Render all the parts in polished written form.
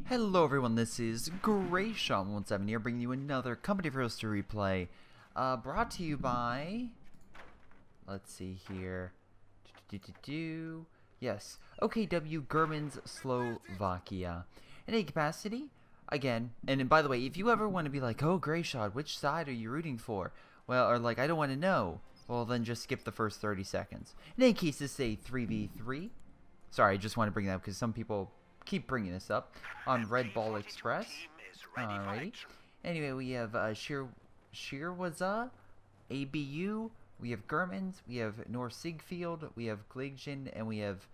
Hello everyone, this is Greyshot17 here, bringing you another Company of Heroes 2 replay, brought to you by, let's see here, yes, OKW Germans, Slovakia. In a capacity, again, and by the way, if you ever want to be like, oh Greyshot, which side are you rooting for? Well, or like, I don't want to know, well then just skip the first 30 seconds. In any case, this is a 3v3, sorry, I just want to bring that up because some people keep bringing this up on Red Ball Express. Alrighty. Anyway, we have Shirwaza, ABU, we have Germans, we have North Sigfield, we have Gligjen, and we have,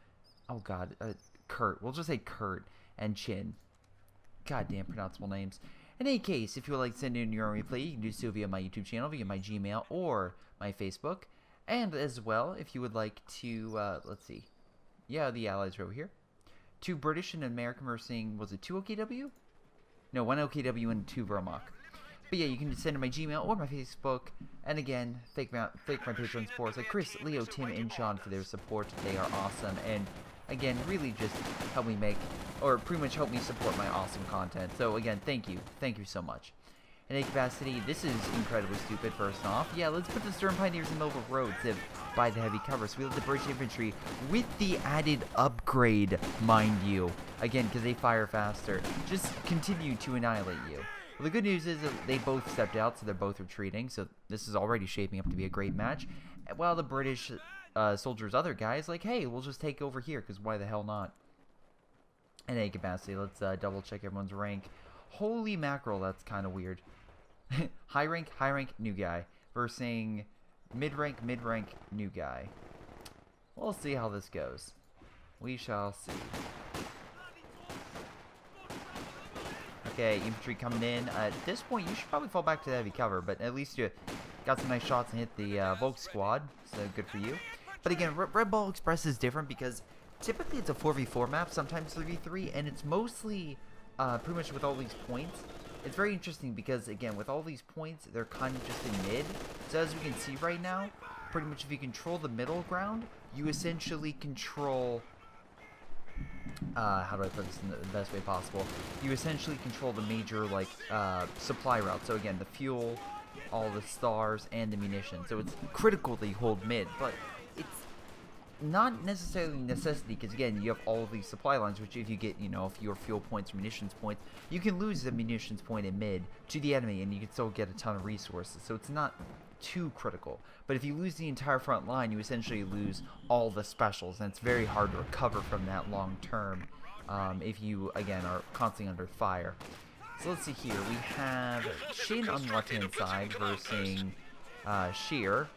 oh god, Kurt. We'll just say Kurt and Chin. Goddamn pronounceable names. In any case, if you would like to send in your own replay, you can do so via my YouTube channel, via my Gmail, or my Facebook. And as well, if you would like to, let's see. Yeah, the allies are over here. 2 British and American versing, was it 2 OKW? No, 1 OKW and 2 Vermach. But yeah, you can send to my Gmail or my Facebook. And again, thank my patrons for us, like Chris, Leo, Tim, and Sean for their support. They are awesome. And again, really just help me make, or pretty much help me support my awesome content. So again, thank you. Thank you so much. In a capacity, this is incredibly stupid, first off. Yeah, let's put the Sturm Pioneers in the middle of the road to buy the heavy cover. So we let the British infantry with the added upgrade, mind you. Again, because they fire faster. Just continue to annihilate you. Well, the good news is that they both stepped out, so they're both retreating. So this is already shaping up to be a great match. While the British soldiers' other guys like, hey, we'll just take over here, because why the hell not? In a capacity, let's double check everyone's rank. Holy mackerel, that's kind of weird. high rank, new guy. Versus mid rank, new guy. We'll see how this goes. We shall see. Okay, infantry coming in. At this point, you should probably fall back to the heavy cover, but at least you got some nice shots and hit the Volk squad, so good for you. But again, Red Ball Express is different because typically it's a 4v4 map, sometimes 3v3, and it's mostly pretty much with all these points. It's very interesting because, again, with all these points, they're kind of just in mid. So as we can see right now, pretty much if you control the middle ground, you essentially control, how do I put this in the best way possible? You essentially control the major, like, supply route. So again, the fuel, all the stars, and the munitions. So it's critical that you hold mid, but it's not necessarily necessity, because again, you have all of these supply lines, which if you get, you know, if your fuel points or munitions points, you can lose the munitions point in mid to the enemy, and you can still get a ton of resources, so it's not too critical. But if you lose the entire front line, you essentially lose all the specials, and it's very hard to recover from that long term, if you, again, are constantly under fire. So let's see here, we have Shin on the left-hand side versus Sheer,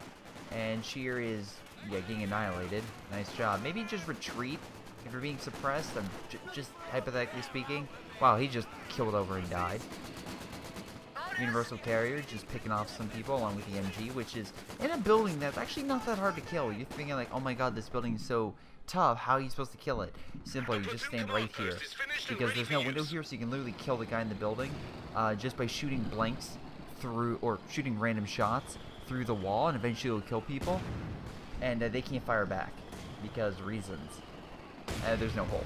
and Sheer is, yeah, getting annihilated. Nice job. Maybe just retreat if you're being suppressed. I'm just hypothetically speaking. Wow, he just killed over and died. Universal Carrier just picking off some people along with the MG, which is in a building that's actually not that hard to kill. You're thinking like, oh my god, this building is so tough. How are you supposed to kill it? Simply, you just stand right here. Because there's no window here, so you can literally kill the guy in the building just by shooting blanks through, or shooting random shots through the wall, and eventually it'll kill people. And they can't fire back because reasons. There's no hole.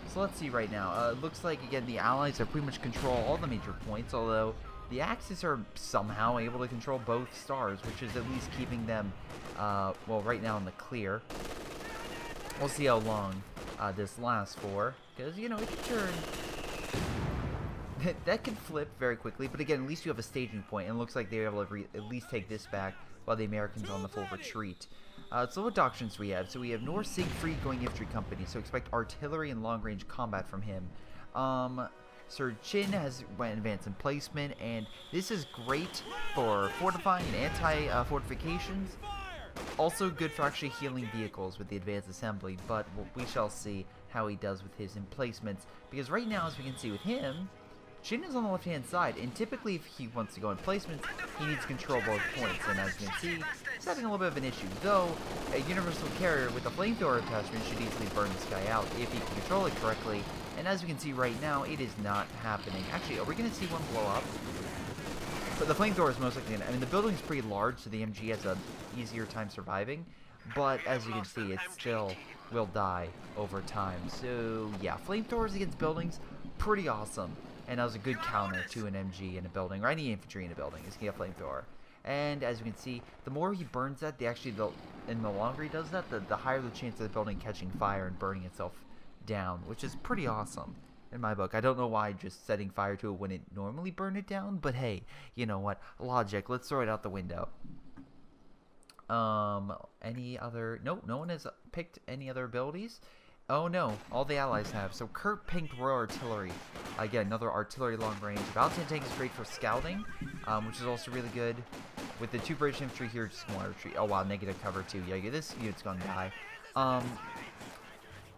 So let's see right now. It looks like, again, the Allies are pretty much control all the major points, although the Axis are somehow able to control both stars, which is at least keeping them, well, right now in the clear. We'll see how long this lasts for, because, you know, it can turn. That can flip very quickly, but again, at least you have a staging point, and it looks like they're able to at least take this back while the Americans are on the full retreat. So what doctrines do we have? So we have North Siegfried going infantry company, so expect artillery and long-range combat from him. Sir Chin has went advanced in placement, and this is great for fortifying and anti-fortifications. Also good for actually healing vehicles with the advanced assembly, but we shall see how he does with his emplacements. Because right now, as we can see with him, Shin is on the left-hand side, and typically if he wants to go in placements, he needs to control both points, and as you can see, he's having a little bit of an issue, though a Universal Carrier with a flamethrower attachment should easily burn this guy out if he can control it correctly, and as we can see right now, it is not happening. Actually, are we going to see one blow up? But the flamethrower is most likely, I mean, the building's pretty large, so the MG has an easier time surviving, but as you can see, it still will die over time. So yeah, flamethrowers against buildings, pretty awesome. And that was a good counter to an MG in a building, or any infantry in a building, is going to get a flamethrower. And as you can see, the more he burns that, and the longer he does that, the higher the chance of the building catching fire and burning itself down, which is pretty awesome in my book. I don't know why just setting fire to it wouldn't normally burn it down, but hey, you know what? Logic. Let's throw it out the window. Any other? Nope, no one has picked any other abilities. Oh no, all the allies have. So Kurt picked Royal Artillery. Again, another artillery long range. Valentine tank is great for scouting, which is also really good. With the 2 British infantry here, just more retreat. Oh wow, negative cover too. Yeah, this unit's gonna die.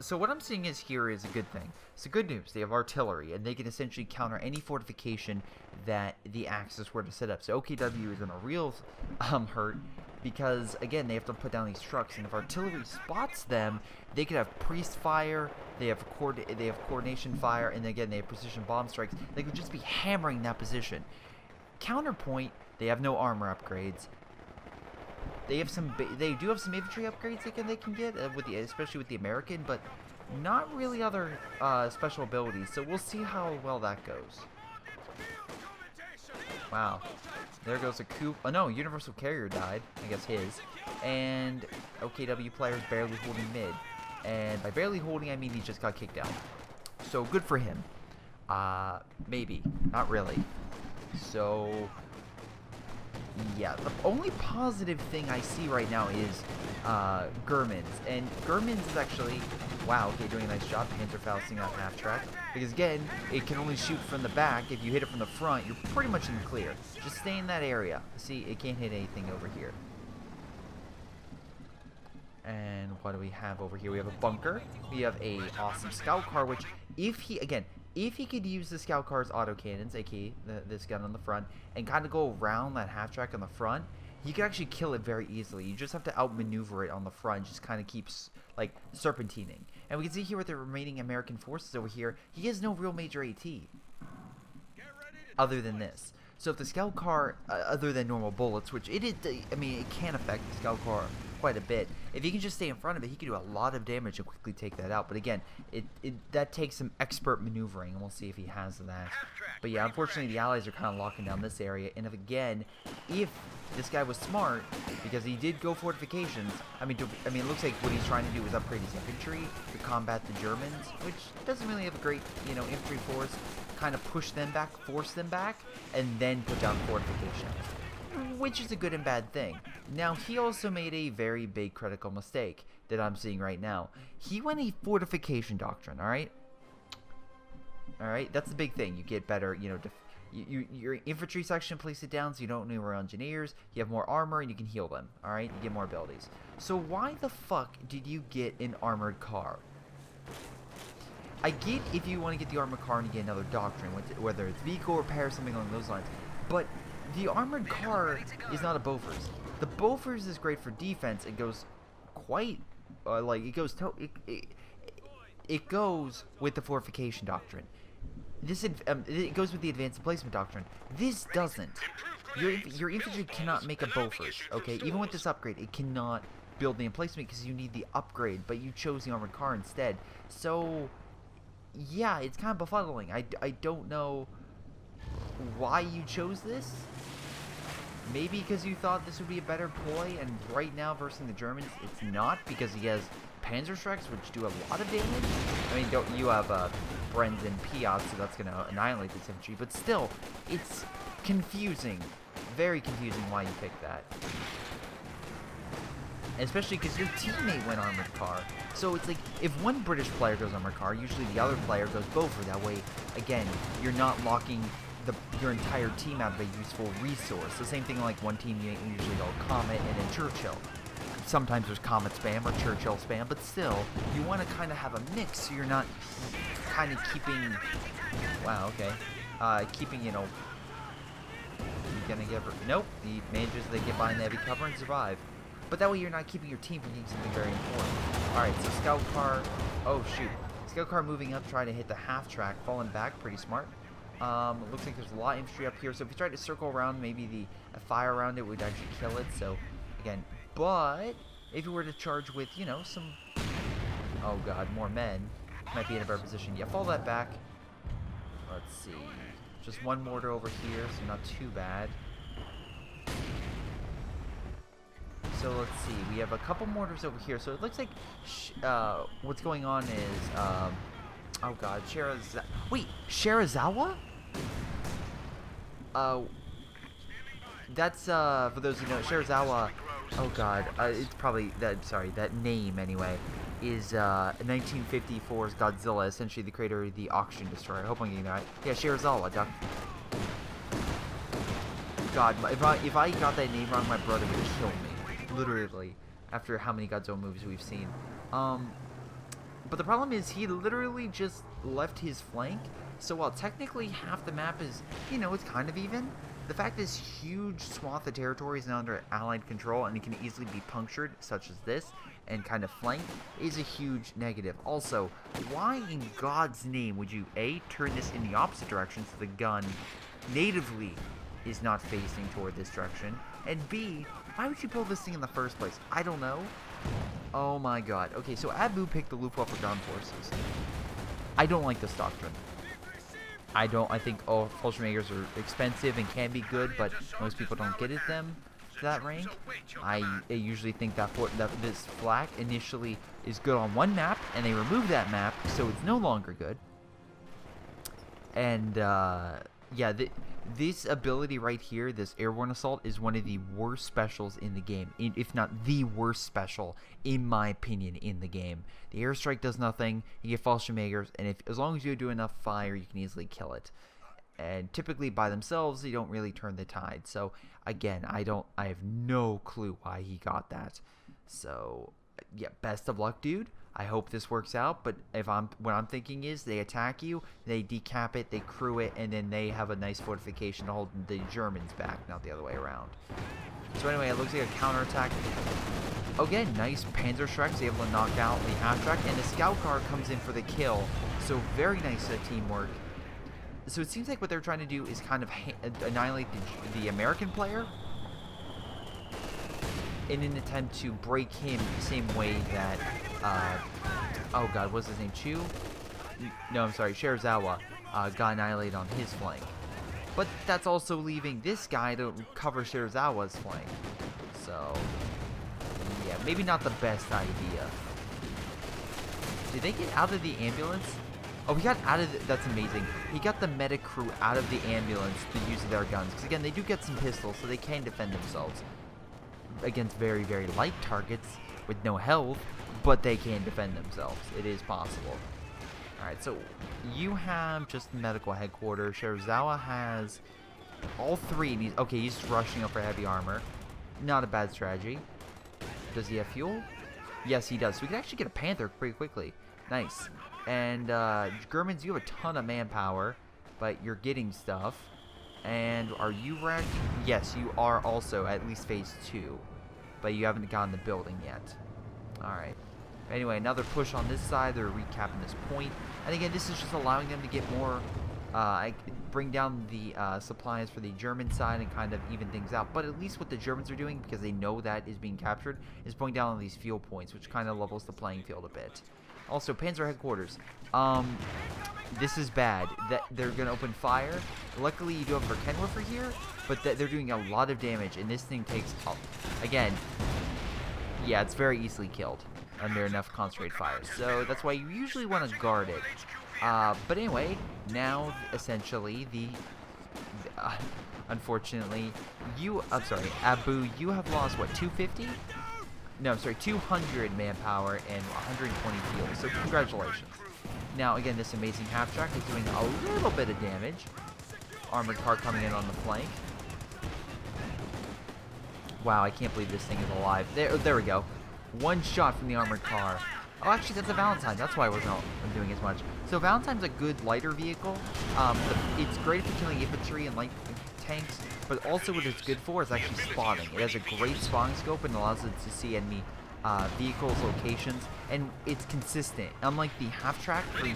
So what I'm seeing here is a good thing. So good news, they have artillery, and they can essentially counter any fortification that the Axis were to set up. So OKW is in a real hurt, because again, they have to put down these trucks, and if artillery spots them, they could have priest fire, they have coordination fire, and again, they have precision bomb strikes. They could just be hammering that position. Counterpoint, they have no armor upgrades. They have they do have some infantry upgrades they can get, especially with the American, but not really other special abilities. So we'll see how well that goes. Wow, there goes a coup. Oh no, Universal Carrier died. I guess his. And OKW players barely holding mid, and by barely holding, I mean he just got kicked out. So good for him. Maybe, not really. So yeah, the only positive thing I see right now is Germans. And Germans is actually, wow, okay, doing a nice job. Panzer Fausting on half track. Because again, it can only shoot from the back. If you hit it from the front, you're pretty much in the clear. Just stay in that area. See, it can't hit anything over here. And what do we have over here? We have a bunker. We have a awesome scout car, which if he could use the scout car's autocannons, aka this gun on the front, and kind of go around that half track on the front, he could actually kill it very easily. You just have to outmaneuver it on the front, just kind of keeps like serpentining. And we can see here with the remaining American forces over here, he has no real major AT other than this. So if the scout car, other than normal bullets, which it is, I mean, it can affect the scout car quite a bit. If he can just stay in front of it, he can do a lot of damage and quickly take that out. But again, that takes some expert maneuvering, and we'll see if he has that. But yeah, unfortunately, the Allies are kind of locking down this area. And if this guy was smart, because he did go fortifications, I mean, it looks like what he's trying to do is upgrade his infantry to combat the Germans, which doesn't really have a great, infantry force. Kind of push them back, force them back, and then put down fortifications, which is a good and bad thing. Now, he also made a very big critical mistake that I'm seeing right now. He went a fortification doctrine, alright? Alright, that's the big thing. You get better, your infantry section, place it down so you don't need more engineers, you have more armor, and you can heal them, alright? You get more abilities. So why the fuck did you get an armored car? I get if you want to get the armored car and you get another doctrine, whether it's vehicle repair or something along those lines. But the armored car is not a Bofors. The Bofors is great for defense. It goes quite, it goes with the fortification doctrine. It goes with the advanced placement doctrine. This doesn't. Your infantry cannot make a Bofors, okay? Even with this upgrade, it cannot build the emplacement because you need the upgrade, but you chose the armored car instead. So yeah, it's kind of befuddling. I don't know why you chose this. Maybe because you thought this would be a better ploy, and right now versus the Germans, it's not, because he has Panzerschrecks, which do a lot of damage. I mean, you have Brenz and Piat, so that's going to annihilate this infantry, but still, it's confusing. Very confusing why you picked that. Especially because your teammate went armored car. So it's like, if one British player goes armored car, usually the other player goes Beaufort. That way, again, you're not locking your entire team out of a useful resource. The same thing like one team usually go Comet and then Churchill. Sometimes there's Comet spam or Churchill spam, but still, you want to kind of have a mix so you're not kind of keeping, wow, okay, keeping, you're gonna get, nope, he manages to get behind the heavy cover and survive. But that way you're not keeping your team from getting something very important. Alright, so scout car, oh shoot. Scout car moving up, trying to hit the half track, falling back, pretty smart. Looks like there's a lot of infantry up here, so if you try to circle around, maybe a fire around it would actually kill it, so, again, but if you were to charge with, you know, some... Oh god, more men. Might be in a better position. Yeah, fall that back. Let's see. Just one mortar over here, so not too bad. So let's see. We have a couple mortars over here. So it looks like what's going on is... oh god, Wait, Shirazawa? That's, for those who know, Shirazawa... Oh god, it's probably... that name, anyway, is 1954's Godzilla, essentially the creator of the Auction Destroyer. I hope I'm getting that right. Yeah, Shirazawa, duck. God, if I got that name wrong, my brother would kill me. Literally. After how many Godzilla movies we've seen. But the problem is, he literally just left his flank. So while technically half the map is, you know, it's kind of even, the fact this huge swath of territory is now under Allied control and it can easily be punctured, such as this, and kind of flanked, is a huge negative. Also, why in God's name would you, A, turn this in the opposite direction so the gun natively is not facing toward this direction, and B, why would you build this thing in the first place? I don't know. Oh my god. Okay, so Abu picked the Luftwaffe ground forces. I don't like this doctrine. I think Fallschirmjägers are expensive and can be good, but most people don't get at them to that rank. I usually think that this flak initially is good on one map, and they remove that map, so it's no longer good. And, yeah, this ability right here, this airborne assault, is one of the worst specials in the game, if not the worst special, in my opinion, in the game. The airstrike does nothing, you get Fallschirmjägers, and as long as you do enough fire, you can easily kill it. And typically by themselves, they don't really turn the tide. So again, I have no clue why he got that. So yeah, best of luck, dude. I hope this works out, but what I'm thinking is they attack you, they decap it, they crew it, and then they have a nice fortification to hold the Germans back, not the other way around. So anyway, it looks like a counterattack. Again, nice Panzerschrecks able to knock out the half-track, and the scout car comes in for the kill. So very nice teamwork. So it seems like what they're trying to do is kind of annihilate the American player in an attempt to break him the same way that, oh god, what's his name, Chu? No, I'm sorry, Shirazawa got annihilated on his flank. But that's also leaving this guy to cover Shirazawa's flank. So, yeah, maybe not the best idea. Did they get out of the ambulance? Oh, he got out of that's amazing. He got the medic crew out of the ambulance to use their guns. Because again, they do get some pistols, so they can defend themselves against very, very light targets with no health, but they can defend themselves. It is possible. Alright, so you have just medical headquarters. Shirazawa has all three. And he's just rushing up for heavy armor. Not a bad strategy. Does he have fuel? Yes, he does. So we can actually get a Panther pretty quickly. Nice. And Germans, you have a ton of manpower, but you're getting stuff. And are you ready? Yes, you are also at least phase 2. But you haven't gotten the building yet. Alright. Anyway, another push on this side. They're recapping this point. And again, this is just allowing them to get more... bring down the supplies for the German side and kind of even things out. But at least what the Germans are doing, because they know that is being captured, is putting down on these fuel points, which kind of levels the playing field a bit. Also, Panzer headquarters. This is bad. That they're going to open fire. Luckily, you do have Verkenwerfer here, but they're doing a lot of damage, and this thing takes up. Again, yeah, it's very easily killed under enough concentrated fire. So that's why you usually want to guard it. But anyway, now essentially unfortunately, Abu, you have lost what, 250? No, I'm sorry, 200 manpower and 120 fuel. So congratulations. Now, again, this amazing half-track is doing a little bit of damage. Armored car coming in on the flank. Wow, I can't believe this thing is alive. There we go. One shot from the armored car. Oh, actually, that's a Valentine. That's why we're not doing as much. So Valentine's a good lighter vehicle. It's great for killing infantry and light tanks, but also what it's good for is actually spotting. It has a great spotting scope and allows it to see enemy vehicles, locations, and it's consistent. Unlike the half-track for the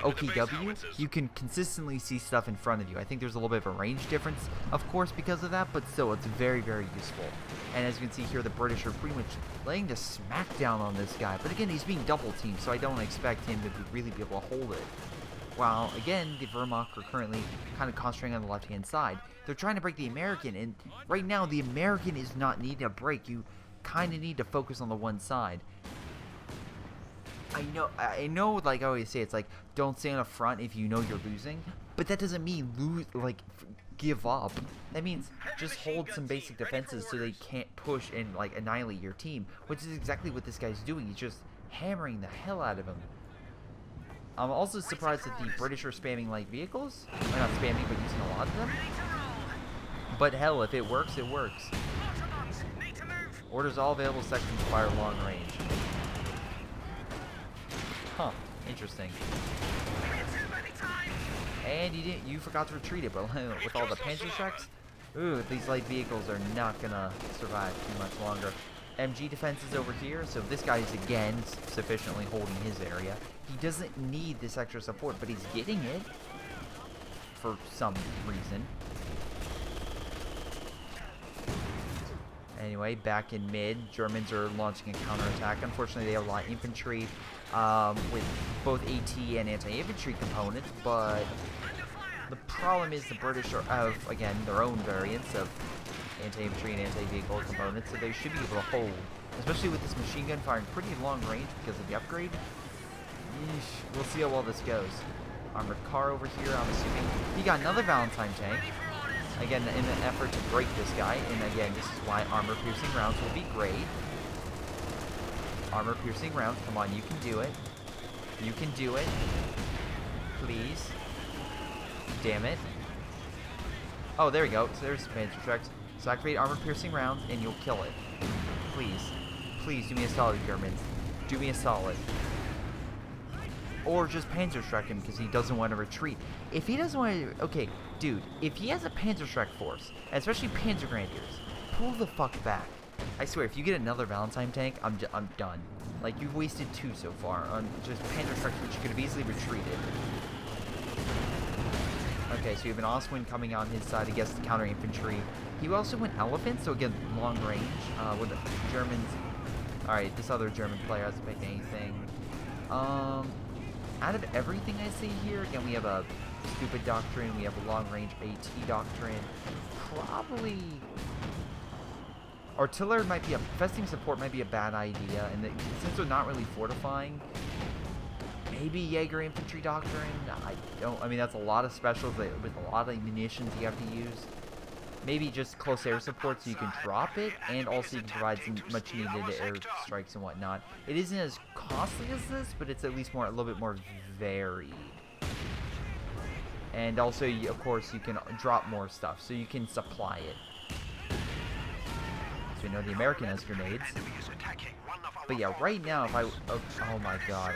OKW, you can consistently see stuff in front of you. I think there's a little bit of a range difference, of course, because of that, but still, it's very, very useful. And as you can see here, the British are pretty much laying the smackdown on this guy. But again, he's being double-teamed, so I don't expect him to really be able to hold it. While, again, the Wehrmacht are currently kind of concentrating on the left-hand side. They're trying to break the American, and right now, the American is not needing a break. You kind of need to focus on the one side. I know, like I always say, it's like, don't stay on the front if you know you're losing, but that doesn't mean give up. That means just hold some basic defenses so they can't push and, like, annihilate your team, which is exactly what this guy's doing. He's just hammering the hell out of him. I'm also surprised that the British are spamming light vehicles. Or not spamming, but using a lot of them. But hell, if it works, it works. Orders all available sections fire long range. Huh, interesting. And you forgot to retreat it, but with all the Panzerschrecks, ooh, these light vehicles are not gonna survive too much longer. MG defenses over here, so this guy is again sufficiently holding his area. He doesn't need this extra support, but he's getting it for some reason. Anyway, back in mid, Germans are launching a counterattack. Unfortunately, they have a lot of infantry with both AT and anti-infantry components, but the problem is the British have, again, their own variants of anti-infantry and anti-vehicle components, so they should be able to hold, especially with this machine gun firing pretty long range because of the upgrade. Yeesh, we'll see how well this goes. Armored car over here, I'm assuming. He got another Valentine tank. Again, in an effort to break this guy, and again, this is why armor-piercing rounds will be great. Armor-piercing rounds, come on, you can do it. You can do it. Please. Damn it. Oh, there we go. So there's Panzerschrecks. So activate armor-piercing rounds, and you'll kill it. Please. Please, do me a solid, Germans. Do me a solid. Or just Panzerschreck him because he doesn't want to retreat. If he doesn't want to... Okay, dude, if he has a Panzerschreck force, especially Panzer Grenadiers, pull the fuck back. I swear, if you get another Valentine tank, I'm done. Like, you've wasted 2 so far on just Panzerschrecks, which you could have easily retreated. Okay, so you have an Ostwind coming on his side against the counter-infantry. He also went Elephant, so again, long range. With the Germans... Alright, this other German player hasn't picked anything. Out of everything I see here, again, we have a stupid doctrine, we have a long-range AT doctrine, probably artillery might be festing support might be a bad idea, and since they're not really fortifying, maybe Jaeger infantry doctrine. I mean, that's a lot of specials with a lot of munitions you have to use. Maybe just close air support so you can drop it, and also you can provide some much needed air strikes and whatnot. It isn't as costly as this, but it's at least a little bit more varied. And also, of course, you can drop more stuff, so you can supply it. So we know the American has grenades. But yeah, right now, if I... Oh my god.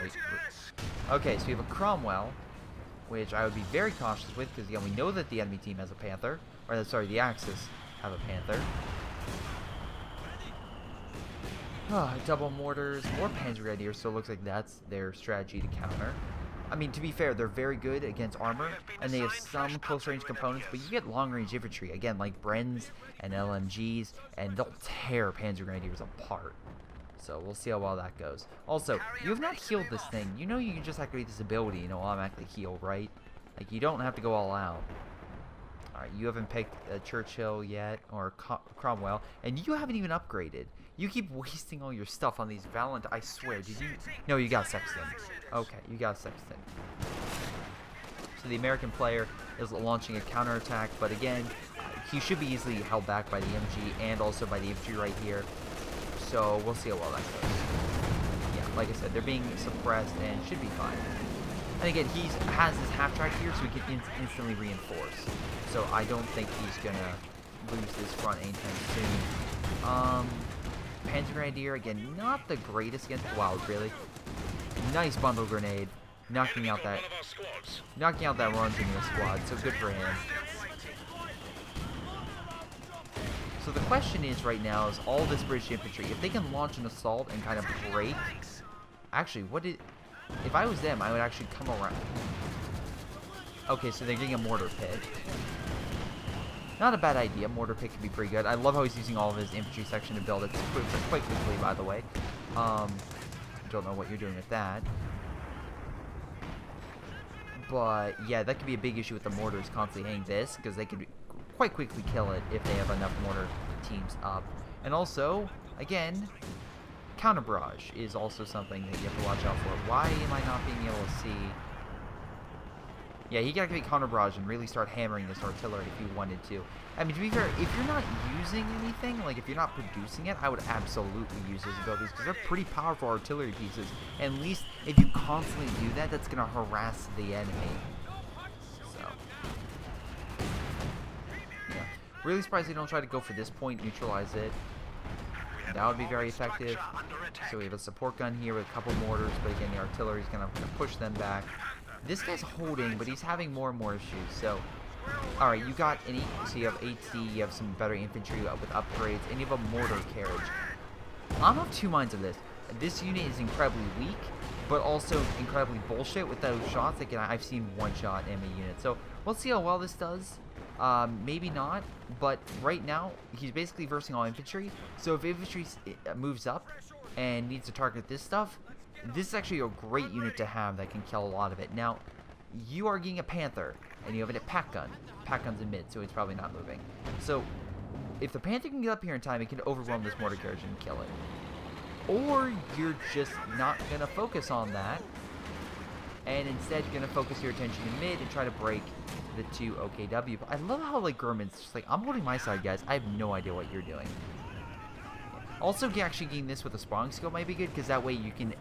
Okay, so we have a Cromwell, which I would be very cautious with, because again, we know that the enemy team has a Panther. Or, sorry, the Axis have a Panther. Double mortars, more Panzer Grenadiers, so it looks like that's their strategy to counter. I mean, to be fair, they're very good against armor, and they have some close-range components, but you get long-range infantry, again, like Brens and LMGs, and they'll tear Panzer Grenadiers apart. So we'll see how well that goes. Also, you have not healed this thing. You know you can just activate this ability and it'll automatically heal, right? Like, you don't have to go all out. Alright, you haven't picked Churchill yet, or Cromwell, and you haven't even upgraded. You keep wasting all your stuff on these Valentine. I swear, did you? No, you got Sexton. Okay, you got Sexton. So the American player is launching a counterattack, but again, he should be easily held back by the MG and also by the infantry right here. So we'll see how well that goes. Yeah, like I said, they're being suppressed and should be fine. And again, he has his half-track here, so he can instantly reinforce. So I don't think he's gonna lose this front anytime soon. Panzer Grenadier, again, not the greatest against... Wow, really? Nice bundle grenade. Knocking out that runs in the squad, so good for him. So the question is right now is all this British infantry, if they can launch an assault and kind of break... Actually, if I was them, I would actually come around. Okay, so they're getting a mortar pit. Not a bad idea. Mortar pit could be pretty good. I love how he's using all of his infantry section to build it quite quickly, by the way. Don't know what you're doing with that. But, yeah, that could be a big issue with the mortars constantly hitting this, because they could quite quickly kill it if they have enough mortar teams up. And also, again, counter barrage is also something that you have to watch out for. Why am I not being able to see? Yeah, he got to get counter barrage and really start hammering this artillery if you wanted to. I mean, to be fair, if you're not using anything, like if you're not producing it, I would absolutely use those abilities because they're pretty powerful artillery pieces. And at least if you constantly do that, that's going to harass the enemy. So, yeah. Really surprised they don't try to go for this point, neutralize it. That would be very effective. So we have a support gun here with a couple mortars, but again, the artillery is going to push them back. This guy's holding, but he's having more and more issues. So, alright, you got so you have AT, you have some better infantry with upgrades, and you have a mortar carriage. I'm of two minds of this. This unit is incredibly weak, but also incredibly bullshit with those shots. Like, I've seen one shot in a unit. So, we'll see how well this does. Maybe not, but right now, he's basically versing all infantry. So, if infantry moves up and needs to target this stuff, this is actually a great unit to have that can kill a lot of it. Now, you are getting a Panther, and you have a pack gun. Pack gun's in mid, so it's probably not moving. So, if the Panther can get up here in time, it can overwhelm this mortar carriage and kill it. Or, you're just not going to focus on that, and instead you're going to focus your attention in mid and try to break the 2 OKW. But I love how, like, Gurman's just like, I'm holding my side, guys. I have no idea what you're doing. Also, actually getting this with a spawning scope might be good, because that way you can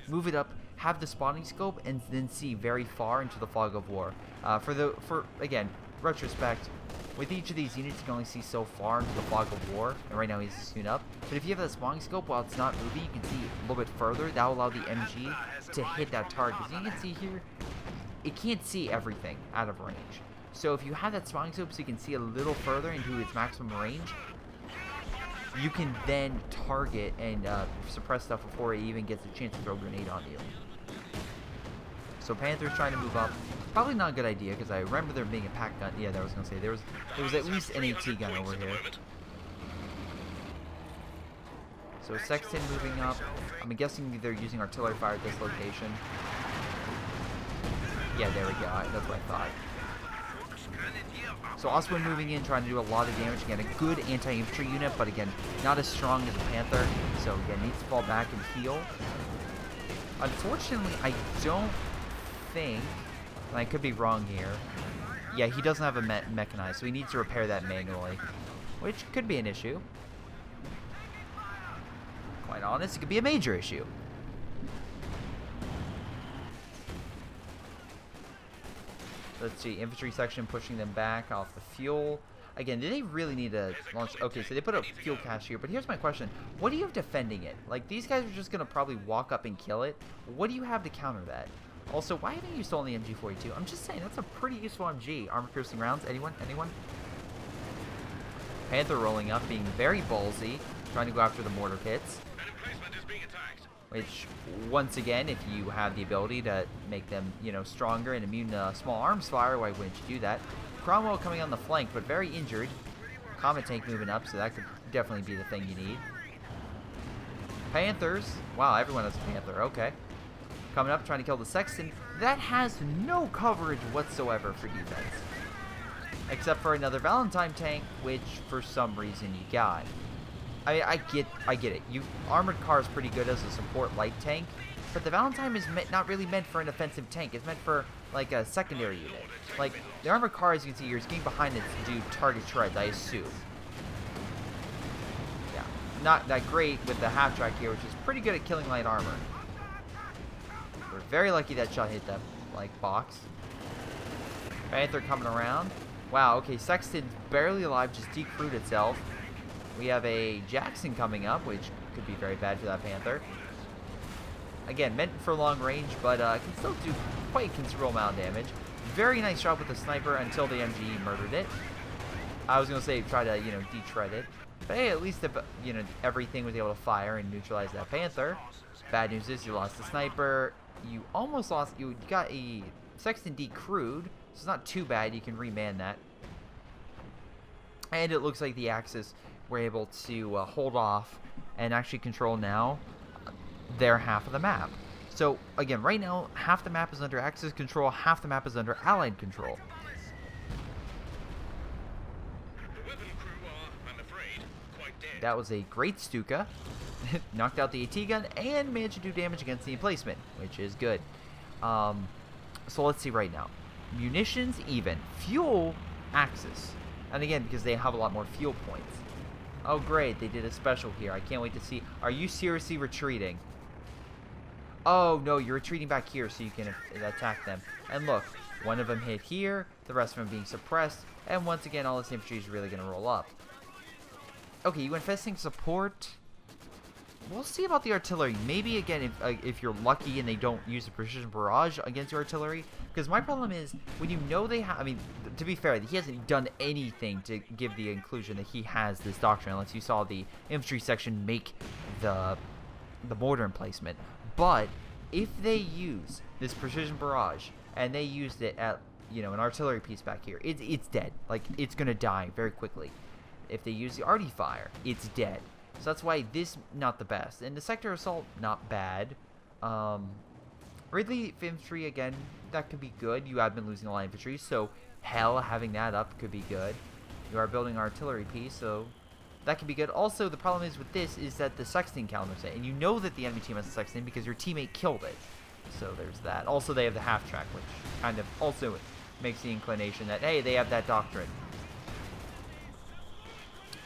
move it up, have the spawning scope, and then see very far into the fog of war. Again, retrospect, with each of these units, you can only see so far into the fog of war, and right now he's soon up. But if you have that spawning scope, while it's not moving, you can see a little bit further. That will allow the MG to hit that target. As you can see here, it can't see everything out of range. So if you have that spawning scope so you can see a little further into its maximum range, you can then target and suppress stuff before it even gets a chance to throw a grenade on you. So Panther's trying to move up. Probably not a good idea, because I remember there being a pack gun. Yeah, I was going to say, there was at least an AT gun over here. So Sexton moving up. I'm guessing they're using artillery fire at this location. Yeah, there we go. That's what I thought. So Oswin moving in, trying to do a lot of damage. Again, a good anti-infantry unit, but again, not as strong as a Panther. So again, needs to fall back and heal. Unfortunately, I don't think, and I could be wrong here. Yeah, he doesn't have a mechanized, so he needs to repair that manually, which could be an issue. Quite honest, it could be a major issue. Let's see, infantry section pushing them back off the fuel. Again, do they really need to launch? Okay, so they put a fuel cache here, but here's my question. What do you have defending it? Like, these guys are just going to probably walk up and kill it. What do you have to counter that? Also, why haven't you stolen the MG42? I'm just saying, that's a pretty useful MG. Armor-piercing rounds? Anyone? Anyone? Panther rolling up, being very ballsy, trying to go after the mortar pits. Which, once again, if you have the ability to make them, stronger and immune to small arms fire, why wouldn't you do that? Cromwell coming on the flank, but very injured. Comet tank moving up, so that could definitely be the thing you need. Panthers. Wow, everyone has a Panther. Okay. Coming up, trying to kill the Sexton. That has no coverage whatsoever for defense. Except for another Valentine tank, which, for some reason, you got. I get it. Armored car is pretty good as a support light tank, but the Valentine is not really meant for an offensive tank. It's meant for, like, a secondary unit. Like, the armored car, as you can see here, is getting behind it to do target shreds, I assume. Yeah. Not that great with the half-track here, which is pretty good at killing light armor. We're very lucky that shot hit them, like, box. Panther coming around. Wow, okay, Sexton's barely alive, just decrewed itself. We have a Jackson coming up, which could be very bad for that Panther. Again, meant for long range, but can still do quite a considerable amount of damage. Very nice job with the sniper until the MG murdered it. I was gonna say try to, you know, detread it. But hey, at least, you know, everything was able to fire and neutralize that Panther. Bad news is you lost the sniper. You almost lost, you got a Sexton decrewed, so it's not too bad. You can reman that. And it looks like the Axis were able to hold off and actually control now their half of the map. So, again, right now, half the map is under Axis control, half the map is under Allied control. That was a great Stuka. Knocked out the AT gun and managed to do damage against the emplacement, which is good. So let's see right now. Munitions even. Fuel Axis. And again, because they have a lot more fuel points. Oh great, they did a special here. I can't wait to see. Are you seriously retreating? Oh no, you're retreating back here so you can attack them. And look, one of them hit here, the rest of them being suppressed, and once again all this infantry is really going to roll up. Okay, you infesting support. We'll see about the artillery. Maybe again, if you're lucky and they don't use the precision barrage against your artillery. Because my problem is when you know they have. I mean, to be fair, he hasn't done anything to give the inclusion that he has this doctrine, unless you saw the infantry section make the mortar emplacement. But if they use this precision barrage and they used it at, you know, an artillery piece back here, it's dead. Like, it's gonna die very quickly. If they use the arty fire, it's dead. So that's why this not the best. And the sector assault, not bad. Ridley infantry, again, that could be good. You have been losing a lot of infantry, so hell, having that up could be good. You are building an artillery piece, so that could be good. Also, the problem is with this is that the Sexton counters it, and you know that the enemy team has a Sexton because your teammate killed it. So there's that. Also, they have the half track, which kind of also makes the inclination that, hey, they have that doctrine.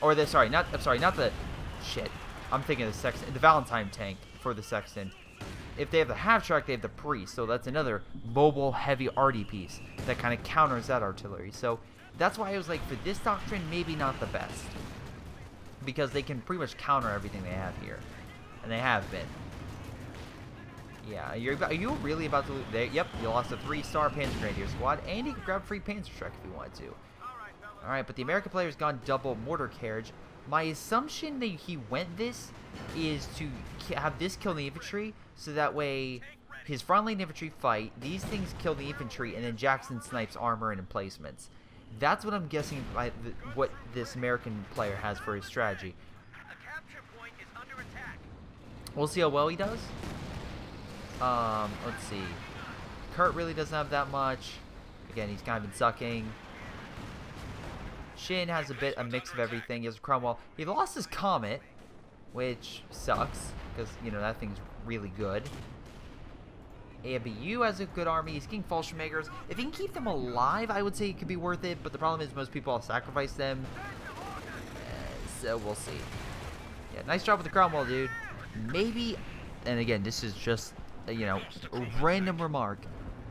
Or the, sorry, not the, shit. I'm thinking of the Sexton, the Valentine tank for the Sexton. If they have the half track, they have the priest. So that's another mobile heavy arty piece that kind of counters that artillery. So that's why I was like, for this doctrine, maybe not the best. Because they can pretty much counter everything they have here. And they have been. Yeah, are you really about to lose? Yep, you lost a 3-star Panzer Grenadier squad, and you can grab free Panzer Truck if you wanted to. Alright, but the American player's gone double mortar carriage. My assumption that he went this is to have this kill the infantry, so that way his frontline infantry fight, these things kill the infantry, and then Jackson snipes armor and emplacements. That's what I'm guessing what this American player has for his strategy. We'll see how well he does. Let's see. Kurt really doesn't have that much. Again, he's kind of been sucking. Shin has a mix of everything. He has a Cromwell. He lost his Comet, which sucks, because, you know, that thing's really good. ABU has a good army. He's getting Fallschirmjägers. If he can keep them alive, I would say it could be worth it, but the problem is most people will sacrifice them. So we'll see. Yeah, nice job with the Cromwell, dude. Maybe, and again, this is just, you know, a random remark,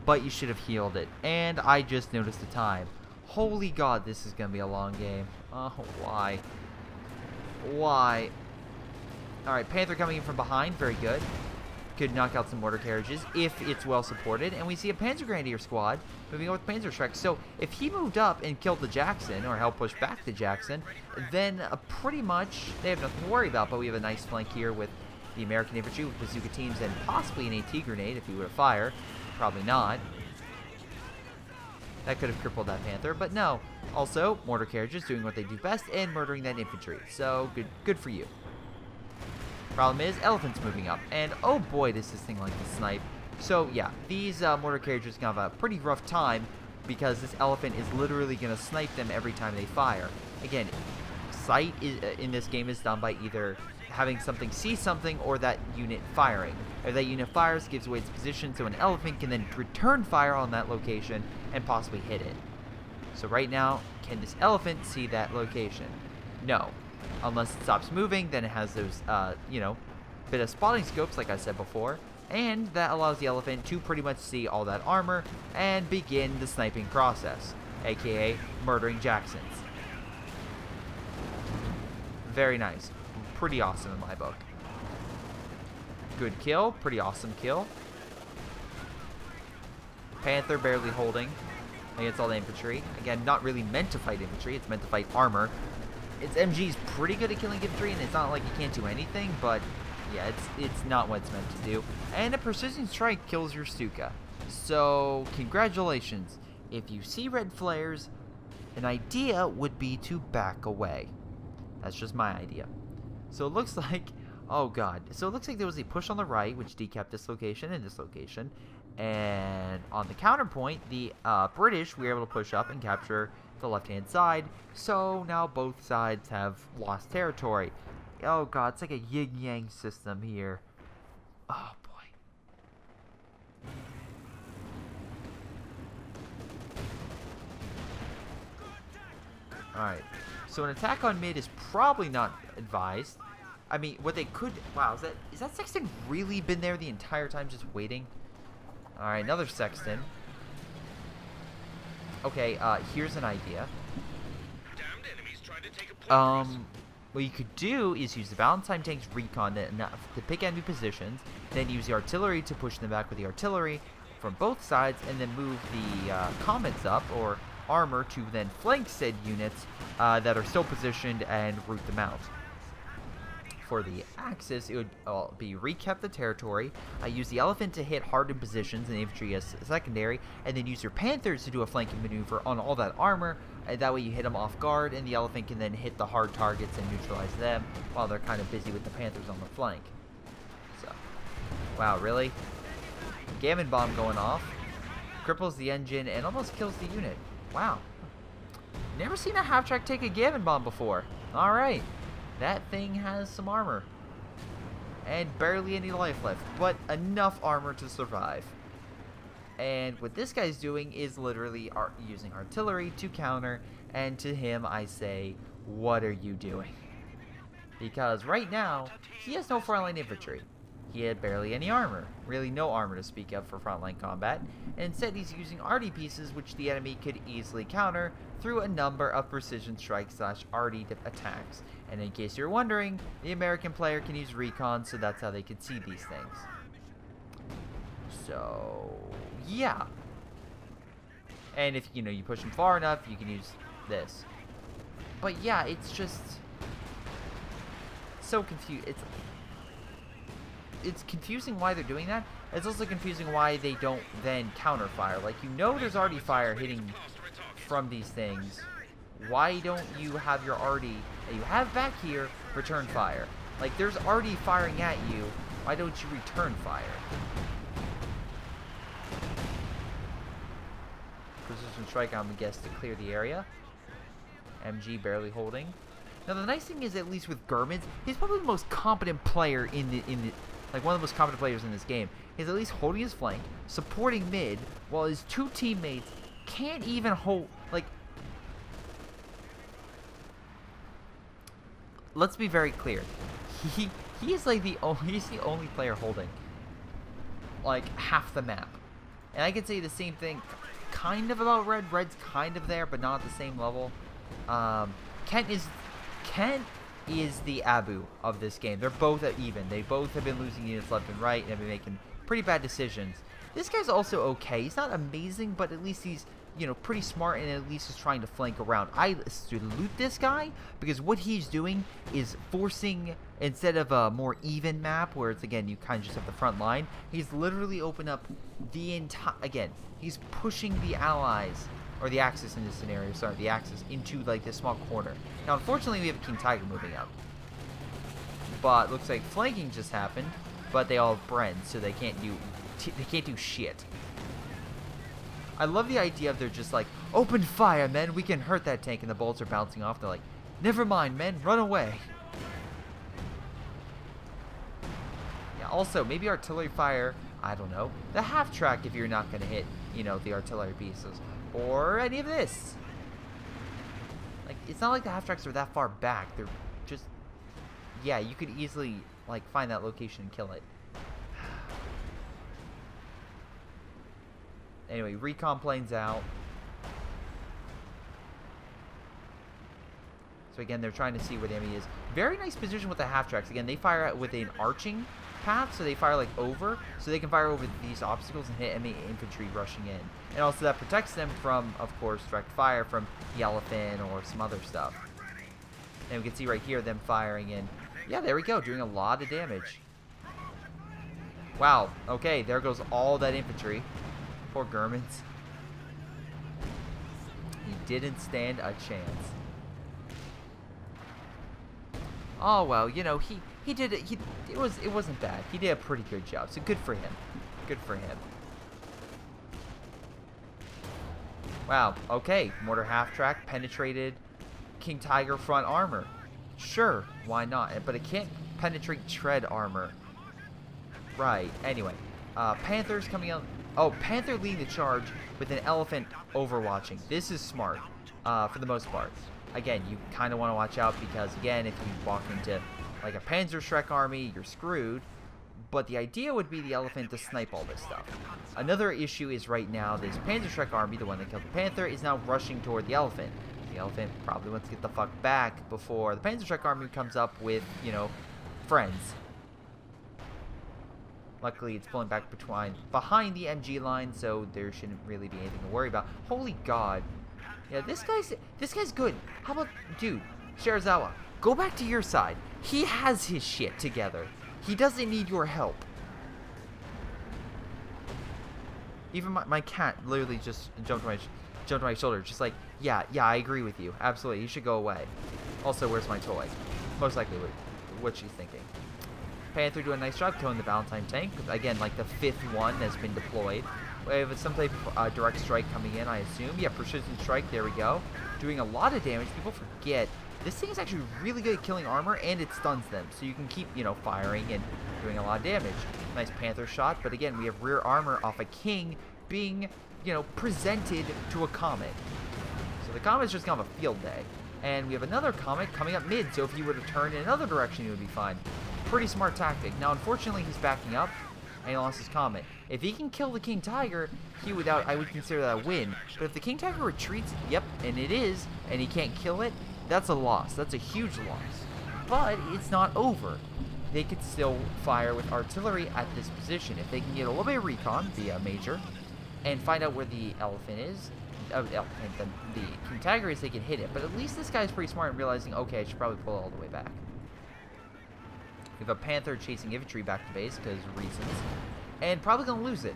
but you should have healed it. And I just noticed the time. Holy God, this is going to be a long game. Oh, why? Why? Alright, Panther coming in from behind. Very good. Could knock out some mortar carriages if it's well supported. And we see a Panzer Grenadier squad moving over with Panzer Shrek. So if he moved up and killed the Jackson, or helped push back the Jackson, then pretty much they have nothing to worry about. But we have a nice flank here with the American infantry with bazooka teams and possibly an AT grenade if he were to fire. Probably not. That could have crippled that Panther, but no. Also, mortar carriages doing what they do best and murdering that infantry. So, good for you. Problem is, elephants moving up. And, oh boy, does this thing like to snipe. So, yeah, these mortar carriages can have a pretty rough time because this elephant is literally going to snipe them every time they fire. Again, sight in this game is done by either having something see something or that unit firing. If that unit fires, gives away its position, so an elephant can then return fire on that location and possibly hit it. So right now, can this elephant see that location? No. Unless it stops moving, then it has those, you know, bit of spotting scopes, like I said before, and that allows the elephant to pretty much see all that armor and begin the sniping process, aka murdering Jacksons. Very nice. Pretty awesome in my book. Good kill. Pretty awesome kill. Panther barely holding. against all the infantry. Again, not really meant to fight infantry. It's meant to fight armor. Its MG's pretty good at killing infantry, and it's not like you can't do anything, but yeah, it's not what it's meant to do. And a precision strike kills your Stuka. So, congratulations. If you see red flares, an idea would be to back away. That's just my idea. So it looks like, oh god. So it looks like there was a push on the right, which decapped this location and this location. And on the counterpoint, the British were able to push up and capture the left-hand side. So now both sides have lost territory. Oh god, it's like a yin-yang system here. Oh boy. Alright, so an attack on mid is probably not advised. I mean, what they could... Wow, is that Sexton really been there the entire time just waiting? Alright, another Sexton. Okay, here's an idea. What you could do is use the Valentine tank's recon to pick enemy positions, then use the artillery to push them back with the artillery from both sides, and then move the comets up, or armor, to then flank said units that are still positioned and root them out. For the Axis, it would be recap the territory, use the Elephant to hit hardened positions and infantry as secondary, and then use your Panthers to do a flanking maneuver on all that armor, and that way you hit them off guard, and the Elephant can then hit the hard targets and neutralize them while they're kind of busy with the Panthers on the flank. So, wow, really? Gammon Bomb going off, cripples the engine, and almost kills the unit. Wow. Never seen a half-track take a Gammon Bomb before. Alright. That thing has some armor. And barely any life left. But enough armor to survive. And what this guy's doing is literally using artillery to counter. And to him I say, what are you doing? Because right now, he has no frontline infantry. He had barely any armor. Really no armor to speak of for frontline combat. And instead he's using arty pieces which the enemy could easily counter through a number of precision strike / arty attacks. And in case you're wondering, the American player can use recon, so that's how they can see these things. So, yeah. And if, you push them far enough, you can use this. But yeah, it's just so confused. It's confusing why they're doing that. It's also confusing why they don't then counter fire. Like, there's already fire hitting from these things. Why don't you have your arty that you have back here return fire? Like, there's already firing at you. Why don't you return fire? Precision strike on the guess to clear the area. MG barely holding. Now the nice thing is, at least with Germans, he's probably the most competent player in the like one of the most competent players in this game. He's at least holding his flank, supporting mid, while his two teammates can't even hold. Like, let's be very clear. He's like he's the only player holding like half the map. And I could say the same thing kind of about Red. Red's kind of there, but not at the same level. Kent is the Abu of this game. They're both at even. They both have been losing units left and right and have been making pretty bad decisions. This guy's also okay. He's not amazing, but at least he's, pretty smart, and at least is trying to flank around. I salute this guy because what he's doing is forcing, instead of a more even map where it's, again, you kind of just have the front line, he's literally opened up the entire, again, he's pushing the Allies, or the Axis in this scenario, sorry, the Axis, into, like, this small corner. Now, unfortunately, we have a King Tiger moving up. But looks like flanking just happened, but they all have Bren, so they can't do shit. I love the idea of they're just like, open fire, men, we can hurt that tank, and the bolts are bouncing off. They're like, never mind, men, run away. Yeah, also, maybe artillery fire, I don't know, the half track if you're not going to hit, the artillery pieces. Or any of this. Like, it's not like the half tracks are that far back. They're just, yeah, you could easily, like, find that location and kill it. Anyway, recon planes out. So again, they're trying to see where the enemy is. Very nice position with the half tracks. Again, they fire out with an arching path, so they fire like over, so they can fire over these obstacles and hit enemy infantry rushing in. And also that protects them from, of course, direct fire from the elephant or some other stuff. And we can see right here them firing in. Yeah, there we go, doing a lot of damage. Wow, okay, there goes all that infantry. Poor Germans. He didn't stand a chance. Oh well, you know, he did it. It wasn't bad. He did a pretty good job. So good for him. Good for him. Wow. Okay. Mortar half track penetrated King Tiger front armor. Sure. Why not? But it can't penetrate tread armor. Right. Anyway, Panther's coming out. Oh, Panther leading the charge with an elephant overwatching. This is smart, for the most part. Again, you kind of want to watch out because, again, if you walk into like a Panzerschreck army, you're screwed. But the idea would be the elephant to snipe all this stuff. Another issue is right now this Panzerschreck army, the one that killed the Panther, is now rushing toward the elephant. The elephant probably wants to get the fuck back before the Panzerschreck army comes up with, you know, friends. Luckily, it's pulling back behind the MG line, so there shouldn't really be anything to worry about. Holy God. Yeah, this guy's good. How about, dude, Shirazawa, go back to your side. He has his shit together. He doesn't need your help. Even my cat literally just jumped on my shoulder, just like, yeah, I agree with you. Absolutely, you should go away. Also, where's my toy? Most likely what she's thinking. Panther doing a nice job killing the Valentine tank. Again, like the 5th one has been deployed. We have some type of direct strike coming in, I assume. Yeah, precision strike, there we go. Doing a lot of damage. People forget this thing is actually really good at killing armor, and it stuns them. So you can keep, you know, firing and doing a lot of damage. Nice Panther shot, but again, we have rear armor off a king being, you know, presented to a comet. So the comet's just gonna have a field day. And we have another comet coming up mid, so if he were to turn in another direction, he would be fine. Pretty smart tactic. Now, unfortunately, he's backing up, and he lost his comet. If he can kill the King Tiger, I would consider that a win. But if the King Tiger retreats, yep, and it is, and he can't kill it, that's a loss. That's a huge loss. But it's not over. They could still fire with artillery at this position. If they can get a little bit of recon via Major, and find out where the elephant is, the King Tiger is, they can hit it. But at least this guy's pretty smart in realizing, okay, I should probably pull it all the way back. We have a Panther chasing infantry back to base because reasons. And probably going to lose it.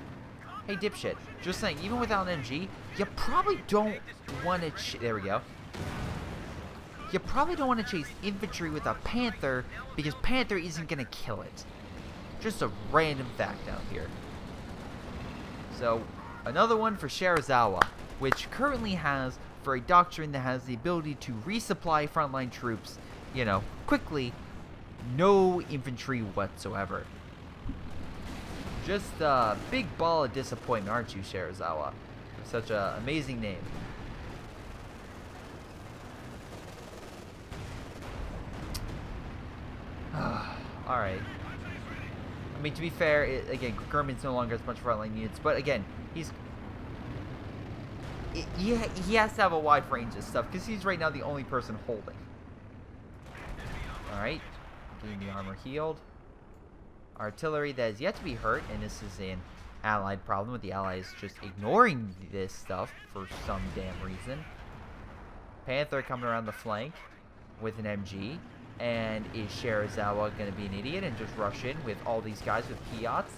Hey, dipshit. Just saying, even without an MG, you probably don't want to... There we go. You probably don't want to chase infantry with a Panther because Panther isn't going to kill it. Just a random fact out here. So, another one for Shirazawa, which currently has, for a doctrine that has the ability to resupply frontline troops, you know, quickly, no infantry whatsoever. Just a big ball of disappointment, aren't you, Shirazawa? Such an amazing name. Alright. I mean, to be fair, again, German's no longer as much frontline units, but again, he has to have a wide range of stuff, because he's right now the only person holding. Alright. Getting the armor healed. Artillery that is yet to be hurt, and this is an allied problem with the allies just ignoring this stuff for some damn reason. Panther coming around the flank with an MG. And is Shirazawa going to be an idiot and just rush in with all these guys with Piats?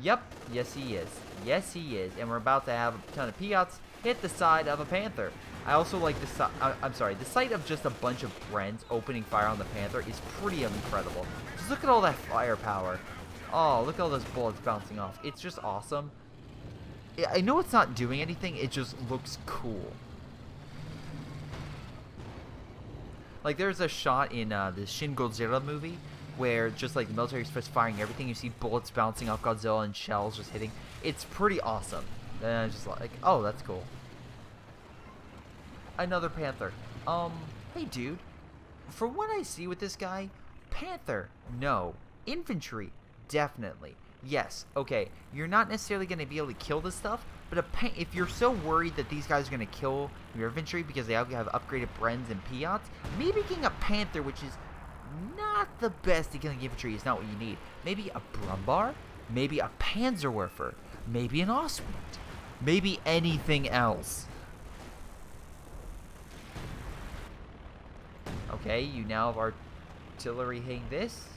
Yep. Yes, he is. Yes, he is. And we're about to have a ton of Piats hit the side of a Panther. I also like the sight of just a bunch of Brens opening fire on the Panther is pretty incredible. Just look at all that firepower. Oh, look at all those bullets bouncing off. It's just awesome. I know it's not doing anything. It just looks cool. Like, there's a shot in the Shin Godzilla movie where just, like, the military starts firing everything. You see bullets bouncing off Godzilla and shells just hitting. It's pretty awesome. And I'm just like, oh, that's cool. Another Panther. Hey, dude. For what I see with this guy, Panther, no. Infantry, definitely. Yes, okay, you're not necessarily going to be able to kill this stuff, but if you're so worried that these guys are going to kill your infantry because they have upgraded Brens and Piats, maybe getting a Panther, which is not the best at killing infantry. Is not what you need. Maybe a Brumbar, maybe a Panzerwerfer, maybe an Oswald, maybe anything else. Okay, you now have artillery hitting this.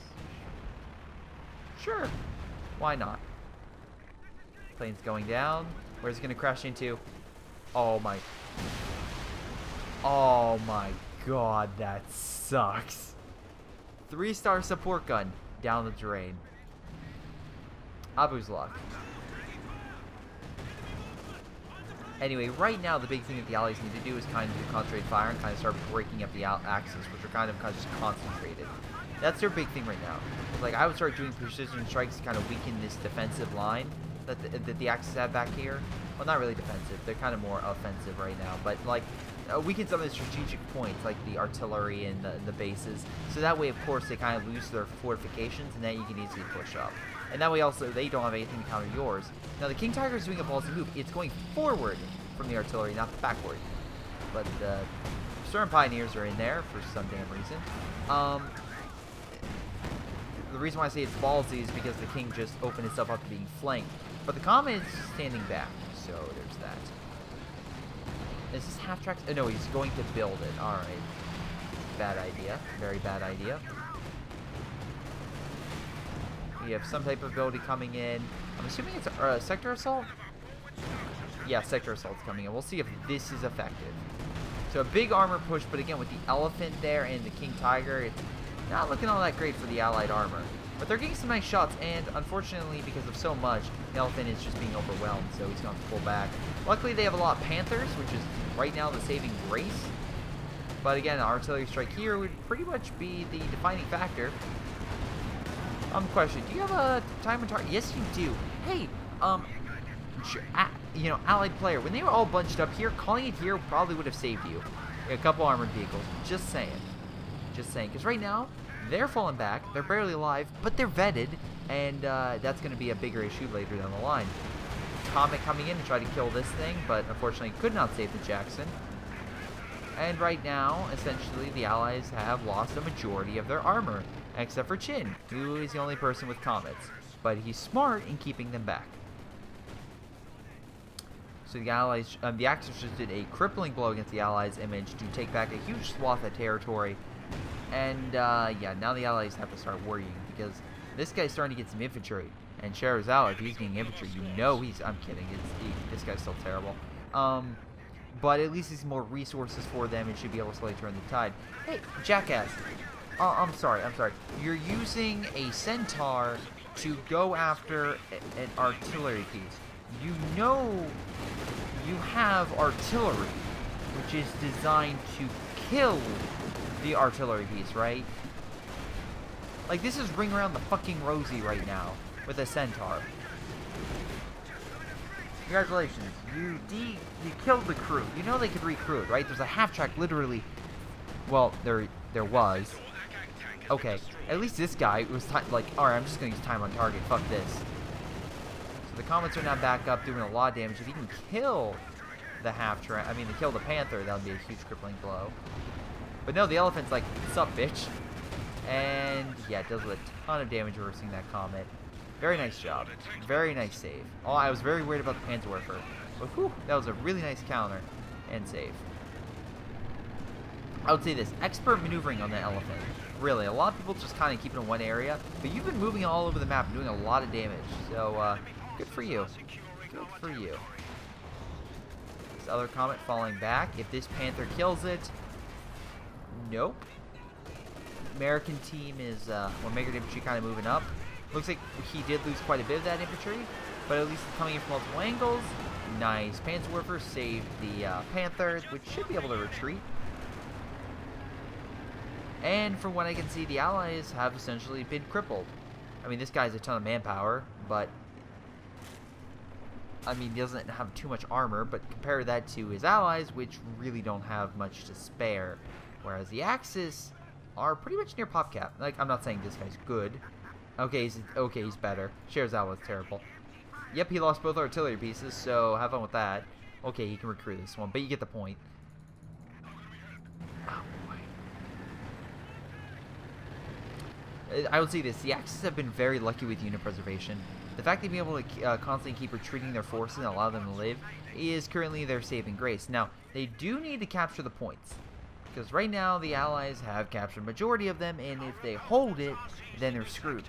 Sure, why not? Plane's going down. Where's it gonna crash into? Oh my god, that sucks. 3-star support gun down the drain. Abu's luck. Anyway, right now the big thing that the Allies need to do is kind of do concentrated fire and kind of start breaking up the Axis, which are kind of just concentrated. That's their big thing right now. Like, I would start doing precision strikes to kind of weaken this defensive line that the Axis have back here. Well, not really defensive. They're kind of more offensive right now. But, like, weaken some of the strategic points, like the artillery and the bases. So that way, of course, they kind of lose their fortifications, and then you can easily push up. And that way, also, they don't have anything to counter yours. Now, the King Tiger is doing a ballsy move. It's going forward from the artillery, not backward. But the Sturm Pioneers are in there for some damn reason. The reason why I say it's ballsy is because the King just opened itself up to being flanked. But the Comet is standing back, so there's that. Is this half-track? Oh, no, he's going to build it. Alright. Bad idea. Very bad idea. We have some type of ability coming in. I'm assuming it's a sector assault? Yeah, sector assault's coming in. We'll see if this is effective. So a big armor push, but again, with the Elephant there and the King Tiger, it's not looking all that great for the Allied armor. But they're getting some nice shots, and unfortunately, because of so much, the Elephant is just being overwhelmed, so he's going to pull back. Luckily, they have a lot of Panthers, which is right now the saving grace. But again, an artillery strike here would pretty much be the defining factor. Question, do you have a time and target? Yes, you do. Hey, you know, Allied player, when they were all bunched up here, calling it here probably would have saved you. A couple armored vehicles. Just saying. Just saying. Because right now, they're falling back. They're barely alive, but they're vetted. And that's going to be a bigger issue later down the line. Comet coming in to try to kill this thing, but unfortunately could not save the Jackson. And right now, essentially, the Allies have lost a majority of their armor. Except for Chin, who is the only person with comets. But he's smart in keeping them back. So the Allies, the Axis just did a crippling blow against the Allies' image to take back a huge swath of territory. And, yeah, now the Allies have to start worrying, because this guy's starting to get some infantry. And Shirazawa, if he's getting infantry, you know he's, I'm kidding, this guy's still terrible. But at least he's more resources for them and should be able to slowly turn the tide. Hey, jackass. I'm sorry. You're using a centaur to go after an artillery piece. You know you have artillery, which is designed to kill the artillery piece, right? Like, this is Ring Around the fucking Rosie right now with a centaur. Congratulations, you killed the crew. You know they could recruit, right? There's a half-track literally. Well, there was. Okay, at least this guy was like, alright, I'm just gonna use time on target, fuck this. So the Comets are now back up, doing a lot of damage. If he can kill the half-track, to kill the Panther, that would be a huge crippling blow. But no, the Elephant's like, sup, bitch? And yeah, it does a ton of damage reversing that Comet. Very nice job. Very nice save. Oh, I was very worried about the Panzerwerfer. But whew, that was a really nice counter and save. I would say this, expert maneuvering on the Elephant. Really, a lot of people just kind of keep it in one area, but you've been moving all over the map and doing a lot of damage. So, good for you. Good for you. This other Comet falling back. If this Panther kills it, nope. American team is, American infantry kind of moving up. Looks like he did lose quite a bit of that infantry, but at least it's coming in from multiple angles. Nice. Panzerwerfer saved the Panther, which should be able to retreat. And from what I can see, the Allies have essentially been crippled. This guy has a ton of manpower, but he doesn't have too much armor, but compare that to his allies, which really don't have much to spare. Whereas the Axis are pretty much near pop cap. Like, I'm not saying this guy's good. Okay, he's better. Shirazawa was terrible. Yep, he lost both artillery pieces, so have fun with that. Okay, he can recruit this one, but you get the point. Oh, boy. I would say this: the Axis have been very lucky with unit preservation. The fact they've been able to constantly keep retreating their forces and allow them to live is currently their saving grace. Now, they do need to capture the points, because right now the Allies have captured majority of them, and if they hold it, then they're screwed.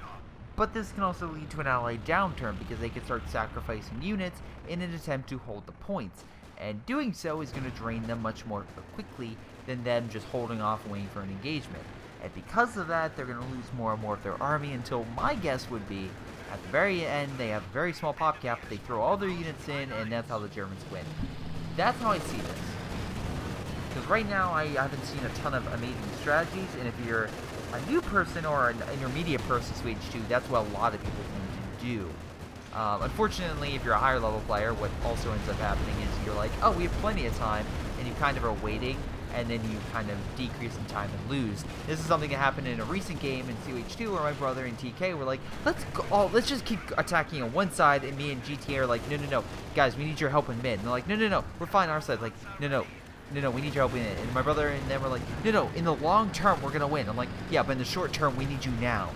But this can also lead to an Allied downturn, because they can start sacrificing units in an attempt to hold the points. And doing so is going to drain them much more quickly than them just holding off and waiting for an engagement. And because of that, they're going to lose more and more of their army until my guess would be, at the very end, they have a very small pop cap, but they throw all their units in, and that's how the Germans win. That's how I see this. Because right now, I haven't seen a ton of amazing strategies, and if you're a new person or an intermediate person to H2, that's what a lot of people tend to do. Unfortunately, if you're a higher level player, what also ends up happening is you're like, oh, we have plenty of time, and you kind of are waiting, and then you kind of decrease in time and lose. This is something that happened in a recent game in CH2 where my brother and TK were like, let's just keep attacking on one side, and me and GTA are like, no, guys, we need your help in mid. And they're like, no, we're fine on our side. Like, no, we need your help in it. And my brother and them were like, no, in the long term, we're going to win. I'm like, yeah, but in the short term, we need you now.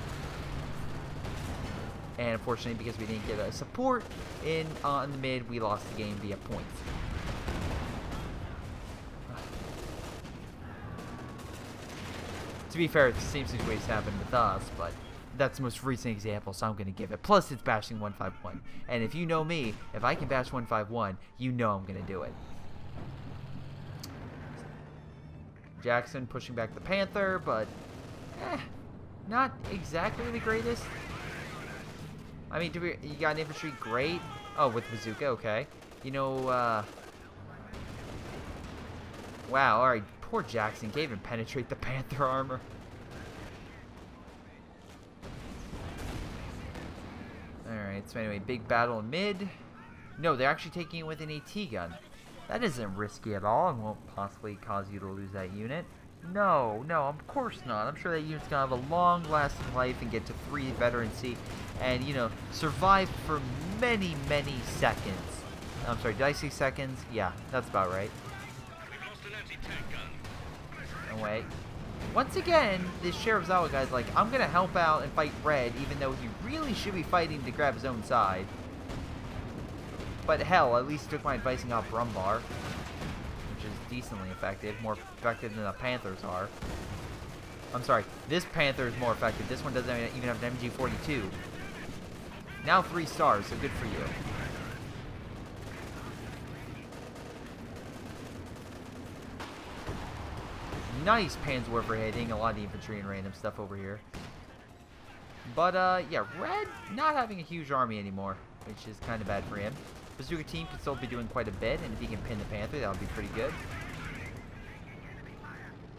And unfortunately, because we didn't get a support in the mid, we lost the game via points. To be fair, the same situation happened with us, but that's the most recent example, so I'm going to give it. Plus, it's bashing 151. And if you know me, if I can bash 151, you know I'm going to do it. Jackson pushing back the Panther, but not exactly the greatest. I mean, you got an infantry, great. Oh, with bazooka, okay. You know, wow, alright, poor Jackson can't even penetrate the Panther armor. Alright, so anyway, big battle in mid. No, they're actually taking it with an AT gun. That isn't risky at all and won't possibly cause you to lose that unit. No, of course not. I'm sure that unit's gonna have a long-lasting life and get to 3 veterancy and, you know, survive for many, many seconds. I'm sorry, did I say seconds? Yeah, that's about right. No way. Once again, this Sheriff Zawa guy's like, I'm gonna help out and fight red, even though he really should be fighting to grab his own side. But hell, at least took my advice and got Brumbar, which is decently effective, more effective than the Panthers are. I'm sorry, this Panther is more effective. This one doesn't even have an MG42. Now 3 stars, so good for you. Nice Panzerwerfer hitting a lot of the infantry and random stuff over here. But, yeah, red not having a huge army anymore, which is kind of bad for him. Bazooka team can still be doing quite a bit, and if he can pin the Panther, that would be pretty good.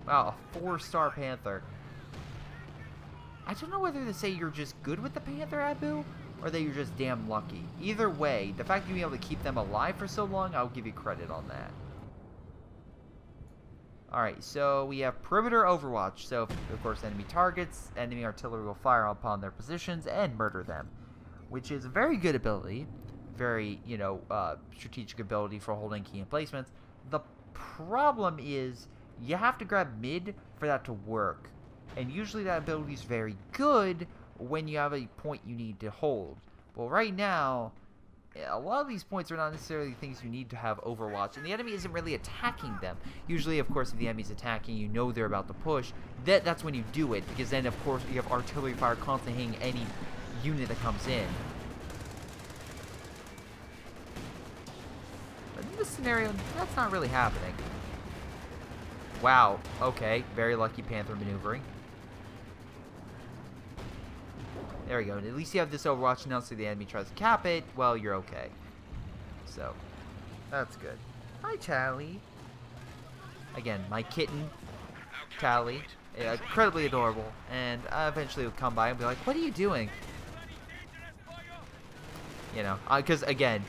Wow, a 4-star Panther. I don't know whether to say you're just good with the Panther, Abu, or that you're just damn lucky. Either way, the fact that you've been able to keep them alive for so long, I'll give you credit on that. Alright, so we have perimeter overwatch. So, of course, enemy targets, enemy artillery will fire upon their positions and murder them, which is a very good ability. Very, you know, strategic ability for holding key emplacements. The problem is you have to grab mid for that to work. And usually that ability is very good when you have a point you need to hold. Well, right now, a lot of these points are not necessarily things you need to have overwatch, and the enemy isn't really attacking them. Usually, of course, if the enemy's attacking, you know they're about to push. That's when you do it, because then, of course, you have artillery fire constantly hitting any unit that comes in. But in this scenario, that's not really happening. Wow, okay, very lucky Panther maneuvering. There we go. At least you have this overwatch now, so the enemy tries to cap it. Well, you're okay. So, that's good. Hi, Tally. Again, my kitten, Tally, incredibly adorable. And I eventually will come by and be like, what are you doing? You know, because, again,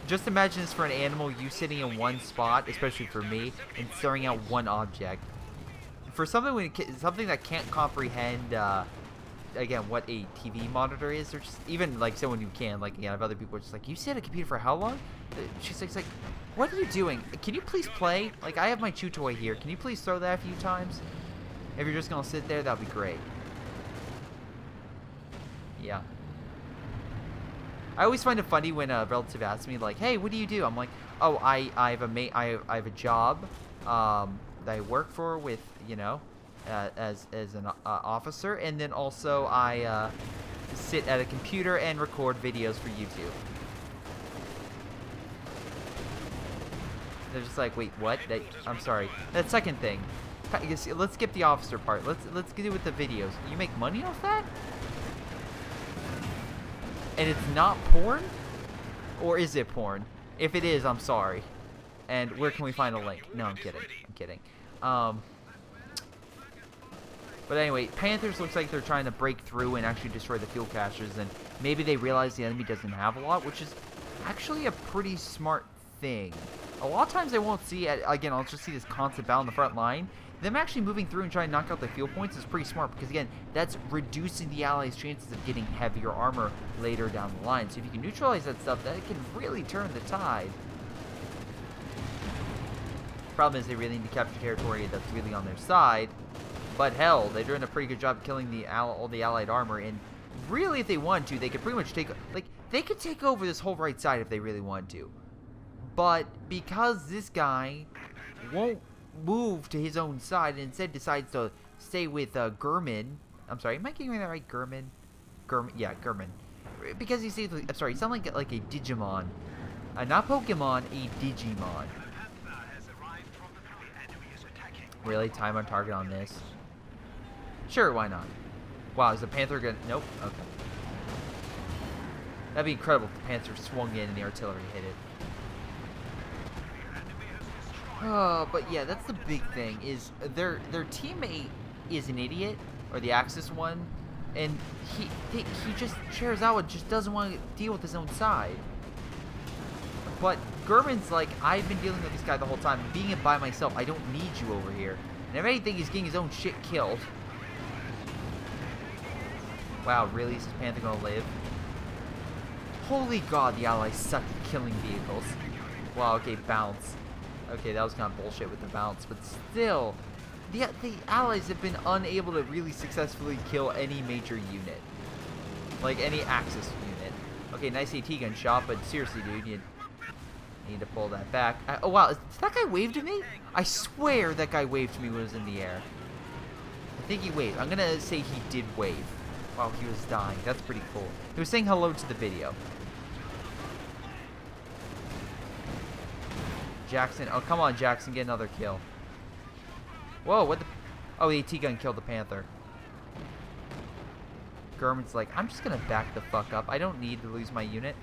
just imagine this for an animal, you sitting in one spot, especially for me, and staring at one object. For something that can't comprehend, again, what a TV monitor is, or just even like someone who can, like, again, if other people are just like, you sit at a computer for how long? She's like, what are you doing? Can you please play? Like, I have my chew toy here. Can you please throw that a few times? If you're just gonna sit there, that'd be great. Yeah. I always find it funny when a relative asks me, like, hey, what do you do? I'm like, oh, I have a job that I work for with, you know, as an officer, and then also I sit at a computer and record videos for YouTube. They're just like, wait, what? I'm sorry. That second thing. Let's skip the officer part. Let's do with the videos. You make money off that? And it's not porn? Or is it porn? If it is, I'm sorry. And where can we find a link? No, I'm kidding. I'm kidding. But anyway, Panthers looks like they're trying to break through and actually destroy the fuel caches. And maybe they realize the enemy doesn't have a lot, which is actually a pretty smart thing. A lot of times they won't see it. Again, I'll just see this constant battle in the front line. Them actually moving through and trying to knock out the fuel points is pretty smart because, again, that's reducing the Allies' chances of getting heavier armor later down the line. So if you can neutralize that stuff, that can really turn the tide. Problem is they really need to capture territory that's really on their side. But hell, they're doing a pretty good job killing all the Allied armor. And really, if they want to, they could pretty much they could take over this whole right side if they really want to. But because this guy won't move to his own side and instead decides to stay with Gurman. I'm sorry, am I getting that right? Gurman? Yeah, Gurman. Because he stays with, I'm sorry, he sounds like a Digimon. Not Pokemon, a Digimon. Really? Time on target on this? Sure, why not? Wow, is the Panther gonna... Nope. Okay. That'd be incredible if the Panther swung in and the artillery hit it. But yeah, that's the big thing, is their teammate is an idiot, or the Axis one, and Shirazawa just doesn't want to deal with his own side. But Gurman's like, I've been dealing with this guy the whole time, being it by myself, I don't need you over here. And if anything, he's getting his own shit killed. Wow, really? Is this Panther gonna live? Holy God, the Allies suck at killing vehicles. Wow, okay, bounce. Okay, that was kind of bullshit with the bounce, but still, the Allies have been unable to really successfully kill any major unit. Like, any Axis unit. Okay, nice AT gun shot, but seriously, dude, you need to pull that back. Oh, wow, did that guy wave to me? I swear that guy waved to me when he was in the air. I think he waved. I'm gonna say he did wave. Wow, he was dying. That's pretty cool. He was saying hello to the video. Jackson. Oh, come on, Jackson. Get another kill. Whoa, what the... Oh, the AT gun killed the Panther. Gurman's like, I'm just going to back the fuck up. I don't need to lose my unit.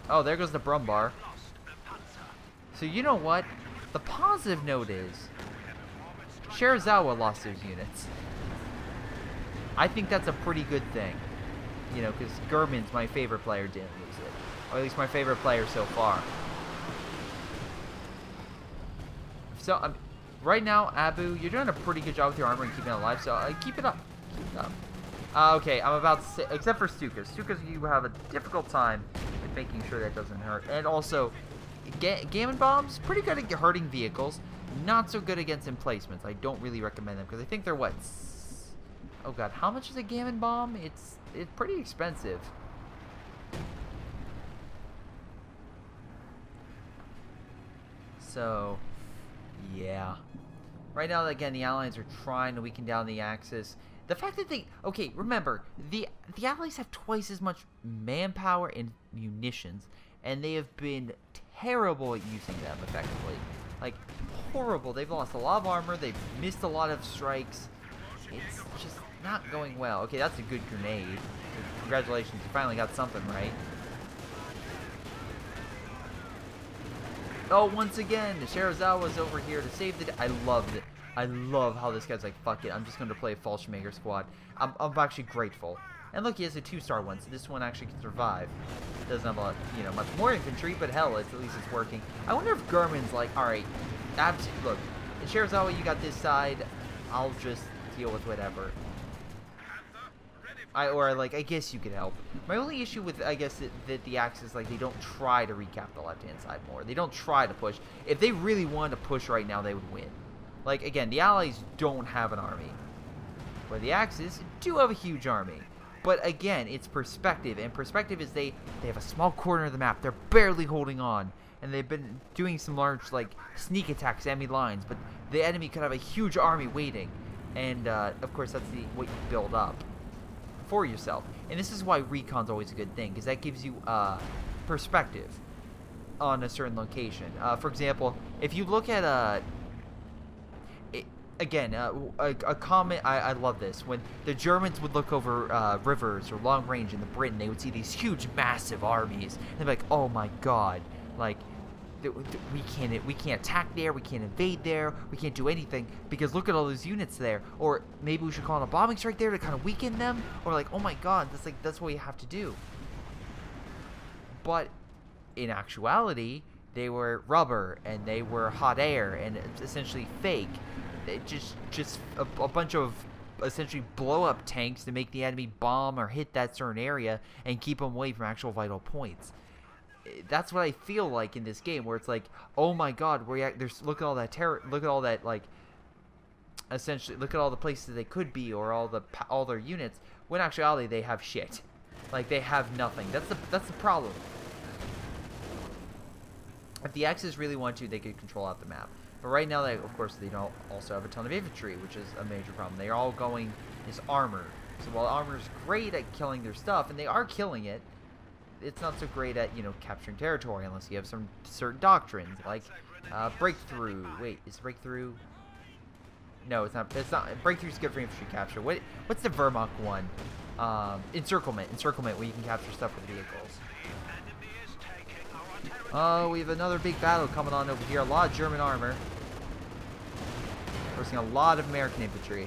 Oh, there goes the Brumbar. So you know what? The positive note is Shirazawa lost those units. I think that's a pretty good thing. You know, because Gurman's my favorite player didn't lose it. Or at least my favorite player so far. So, right now, Abu, you're doing a pretty good job with your armor and keeping it alive, so keep it up. Keep it up. Okay, I'm about to say, except for Stukas. Stukas, you have a difficult time with making sure that doesn't hurt. And also, Gammon Bombs, pretty good at hurting vehicles. Not so good against emplacements. I don't really recommend them, because I think they're what? Oh god, how much is a Gammon Bomb? It's pretty expensive. So, yeah. Right now, again, the Allies are trying to weaken down the Axis. The fact that they... Okay, remember, the Allies have twice as much manpower and munitions, and they have been terrible at using them effectively. Like, horrible. They've lost a lot of armor. They've missed a lot of strikes. It's just not going well. Okay, that's a good grenade. Congratulations, you finally got something right. Oh, once again, Shirazawa's over here to save the day. I love it. I love how this guy's like, fuck it, I'm just going to play a Fallschirmjäger squad. I'm actually grateful. And look, he has a 2-star one, so this one actually can survive. Doesn't have a lot, you know, much more infantry, but hell, at least it's working. I wonder if Gurman's like, alright, look, Shirazawa, you got this side, I'll just deal with whatever. I guess you could help. My only issue with, I guess, that the Axis, like, they don't try to recap the left-hand side more. They don't try to push. If they really wanted to push right now, they would win. Like, again, the Allies don't have an army, where the Axis do have a huge army. But again, it's perspective, and perspective is they have a small corner of the map. They're barely holding on, and they've been doing some large, like, sneak attacks, enemy lines, but the enemy could have a huge army waiting. And, of course, that's what you build up for yourself. And this is why recon's always a good thing, because that gives you perspective on a certain location. For example, if you look at a comment, I love this. When the Germans would look over rivers or long range in the Britain, they would see these huge, massive armies. And they'd be like, oh my god, like, we can't attack there, we can't invade there, we can't do anything, because look at all those units there. Or maybe we should call in a bombing strike there to kind of weaken them. Or like, oh my god, that's what we have to do. But in actuality, they were rubber, and they were hot air, and essentially fake. Just a bunch of essentially blow up tanks to make the enemy bomb or hit that certain area and keep them away from actual vital points. That's what I feel like in this game, where it's like, oh my god, look at all that terror, look at all that, like, essentially look at all the places they could be, or all their units, when in actuality they have shit. Like, they have nothing. That's the problem. If the Axis really want to, they could control out the map. But right now, of course, they don't also have a ton of infantry, which is a major problem. They're all going as armor. So while armor is great at killing their stuff, and they are killing it, it's not so great at, capturing territory unless you have some certain doctrines, like breakthrough. Wait, is breakthrough? No, it's not. Breakthrough's good for infantry capture. What's the Wehrmacht one? Encirclement. Encirclement, where you can capture stuff with vehicles. Oh, we have another big battle coming on over here. A lot of German armor. We're seeing a lot of American infantry.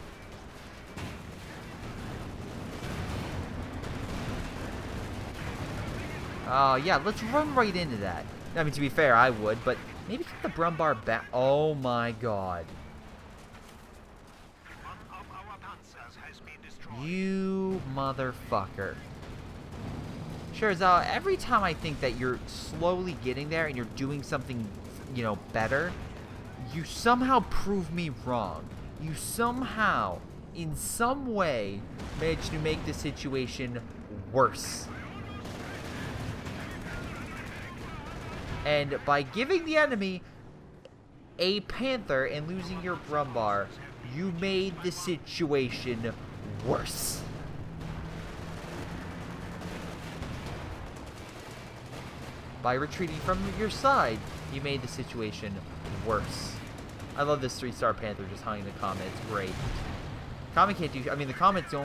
Yeah, let's run right into that. I mean, to be fair, I would, but maybe get the Brumbar back. Oh my god. You motherfucker. Sure, every time I think that you're slowly getting there and you're doing something, better, you somehow prove me wrong. You somehow, in some way, manage to make the situation worse. And by giving the enemy a Panther and losing your Brumbar, you made the situation worse. By retreating from your side, you made the situation worse. I love this 3-star Panther just hunting the Comet. It's great. Comet can't do... I mean, the Comet's the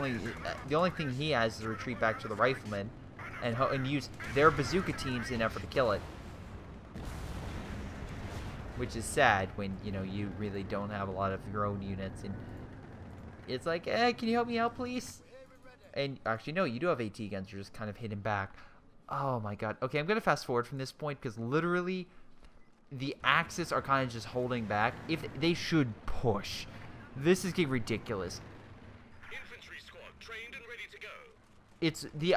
only thing he has is to retreat back to the Riflemen and use their bazooka teams in an effort to kill it. Which is sad when, you really don't have a lot of your own units. And it's like, can you help me out, please? And actually, no, you do have AT guns. You're just kind of hidden back. Oh my god. Okay, I'm going to fast forward from this point because literally the Axis are kind of just holding back. If they should push. This is getting ridiculous. Infantry squad trained and ready to go. It's the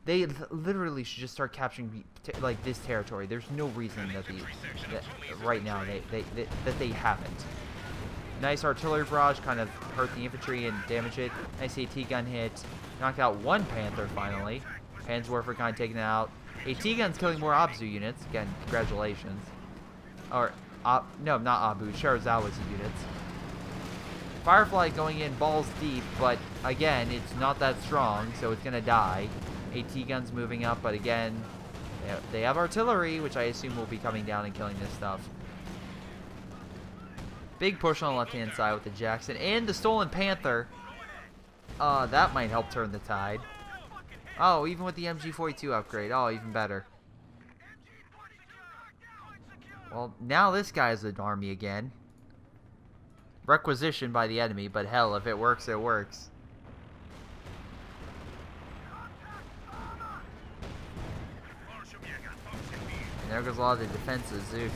they literally should just start capturing like this territory. There's no reason that right now that they haven't. Nice artillery barrage kind of hurt the infantry and damage it. Nice AT gun hit. Knocked out one Panther finally. Panzerwerfer kind of taken it out. AT guns killing more Abzu units. Again, congratulations. Or, no, not Abu. Shirazawa's units. Firefly going in balls deep, but again, it's not that strong, so it's going to die. AT guns moving up, but again, they have artillery, which I assume will be coming down and killing this stuff. Big push on the left-hand side with the Jackson and the Stolen Panther. That might help turn the tide. Oh, even with the MG42 upgrade. Oh, even better. Well, now this guy's an army again. Requisitioned by the enemy, but hell, if it works, it works. And there goes a lot of the defenses, dude.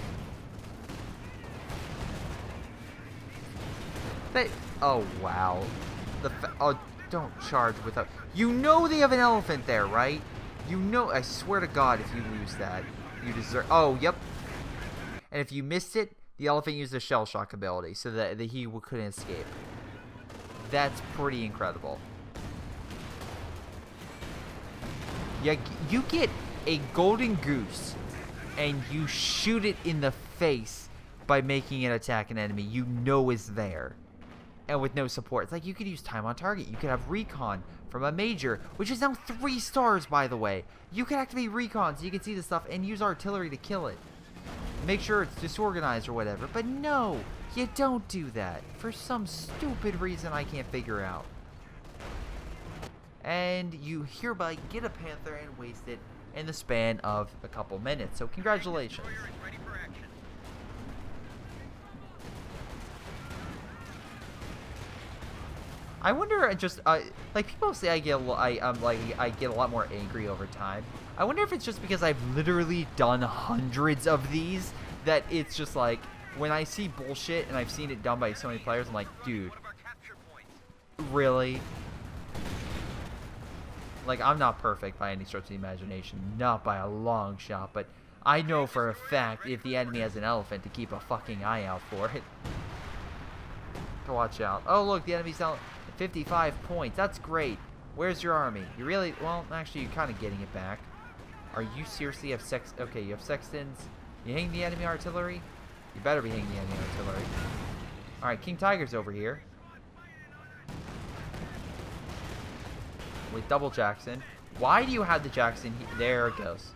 Oh, wow. Oh, don't charge without... You know they have an elephant there, right? You know... I swear to God, if you lose that, you deserve... Oh, yep. And if you missed it, The elephant used a shell shock ability so that he couldn't escape. That's pretty incredible. Yeah, you get a golden goose and you shoot it in the face by making it attack an enemy you know is there. And with no support. It's like you could use time on target. You could have recon from a major, which is now 3 stars, by the way. You can activate recon so you can see the stuff and use artillery to kill it. Make sure it's disorganized or whatever. But no, you don't do that. For some stupid reason I can't figure out. And you hereby get a panther and waste it in the span of a couple minutes. So congratulations. I wonder, just like people say, I get I get a lot more angry over time. I wonder if it's just because I've literally done hundreds of these that it's just like when I see bullshit and I've seen it done by so many players, I'm like, dude, really? Like, I'm not perfect by any stretch of the imagination, not by a long shot, but I know for a fact if the enemy has an elephant to keep a fucking eye out for it. To watch out. Oh look, the enemy's down 55 points. That's great. Where's your army? You really, well, actually you're kind of getting it back. Are you seriously have okay, you have sextons. You hang the enemy artillery? You better be hanging the enemy artillery. Alright, King Tiger's over here. With double Jackson. Why do you have the Jackson there it goes.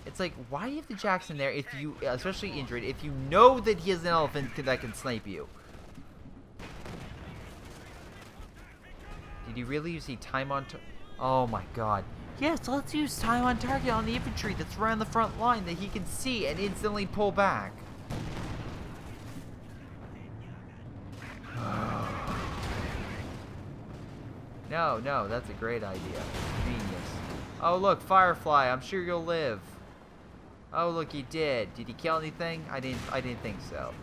It's like, why do you have the Jackson there if you, especially injured, if you know that he has an elephant that can snipe you? Did you really use the time on oh my god. Yes, let's use time on target on the infantry that's around the front line that he can see and instantly pull back. No, that's a great idea. Genius. Oh look, Firefly, I'm sure you'll live. Oh look, he did. Did he kill anything? I didn't think so.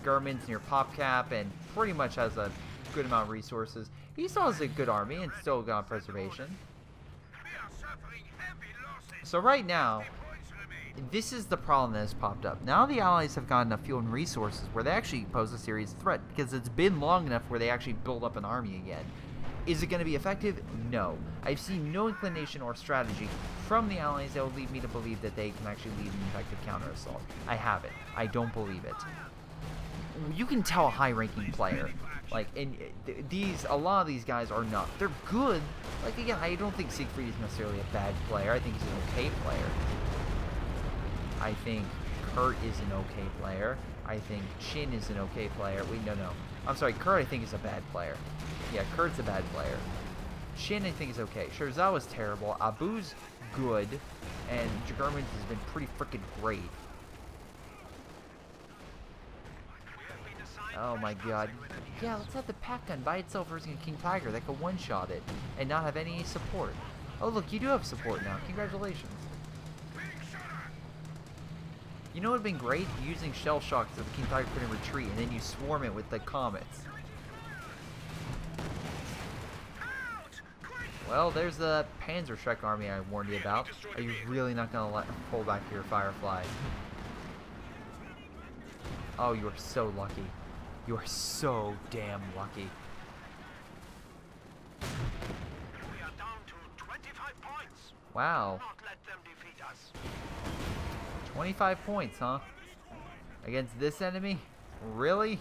German's near PopCap and pretty much has a good amount of resources. He still has a good army and still got preservation. So right now, this is the problem that has popped up. Now the Allies have got enough fuel and resources where they actually pose a serious threat because it's been long enough where they actually build up an army again. Is it going to be effective? No. I've seen no inclination or strategy from the Allies that would lead me to believe that they can actually lead an effective counter-assault. I haven't. I don't believe it. You can tell a high-ranking player. Like, and a lot of these guys are not. They're good. Like, again, I don't think Siegfried is necessarily a bad player. I think he's an okay player. I think Kurt is an okay player. I think Chin is an okay player. Wait, no. I'm sorry, Kurt I think is a bad player. Yeah, Kurt's a bad player. Shin I think is okay. Shirzawa's terrible. Abu's good. And German's has been pretty freaking great. Oh my god. Yeah, let's have the pack gun by itself versus King Tiger that could one-shot it and not have any support. Oh look, you do have support now. Congratulations. You know what would have been great? Using shell shock so the King Tiger couldn't retreat and then you swarm it with the comets. Well, there's the Panzerschreck army I warned you about. Are you really not going to pull back your Firefly? Oh, you are so lucky. You are so damn lucky. We are down to 25 points. Wow. Not let them defeat us. 25 points, huh? Against this enemy? Really?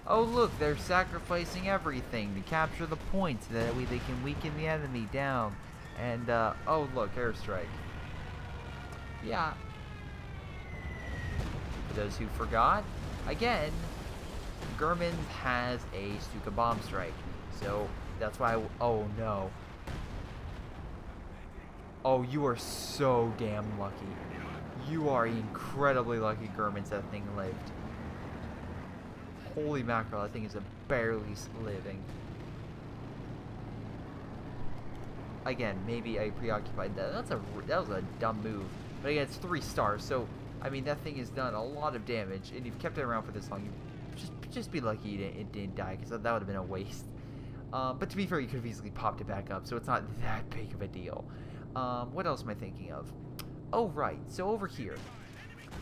Oh look, they're sacrificing everything to capture the points. That way they can weaken the enemy down. And, oh look, airstrike. Yeah. For those who forgot, again, German has a Stuka bomb strike. So, that's why oh no. Oh, you are so damn lucky. You are incredibly lucky Germans that thing lived. Holy mackerel, that thing is barely living. Again, maybe I preoccupied that. That was a dumb move. But again, it's 3 stars, so I mean that thing has done a lot of damage, and you've kept it around for this long. You just be lucky it didn't die, because that would have been a waste. But to be fair, you could have easily popped it back up, so it's not that big of a deal. What else am I thinking of? Oh right, so over here,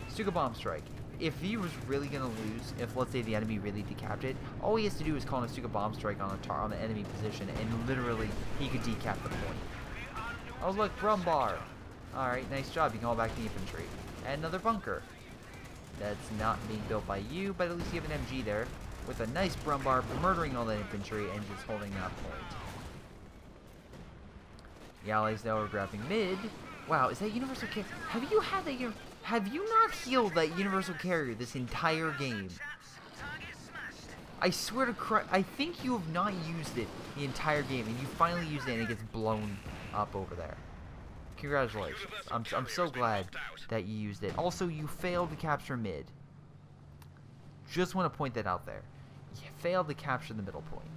Stuka bomb strike. if he was really gonna lose, if let's say the enemy really decapped it, all he has to do is call in a Stuka bomb strike on an enemy position, and literally he could decap the point. Oh look, Brumbar. All right, nice job. You can call back the infantry and another bunker. That's not being built by you, but at least you have an MG there with a nice Brumbar murdering all that infantry and just holding that point. The allies now are grabbing mid. Wow, is that universal carrier? Have you had that? Have you not healed that universal carrier this entire game? I swear to Christ, I think you have not used it the entire game, and you finally used it, and it gets blown up over there. Congratulations. I'm so glad that you used it. Also, you failed to capture mid. Just want to point that out there. You failed to capture the middle point.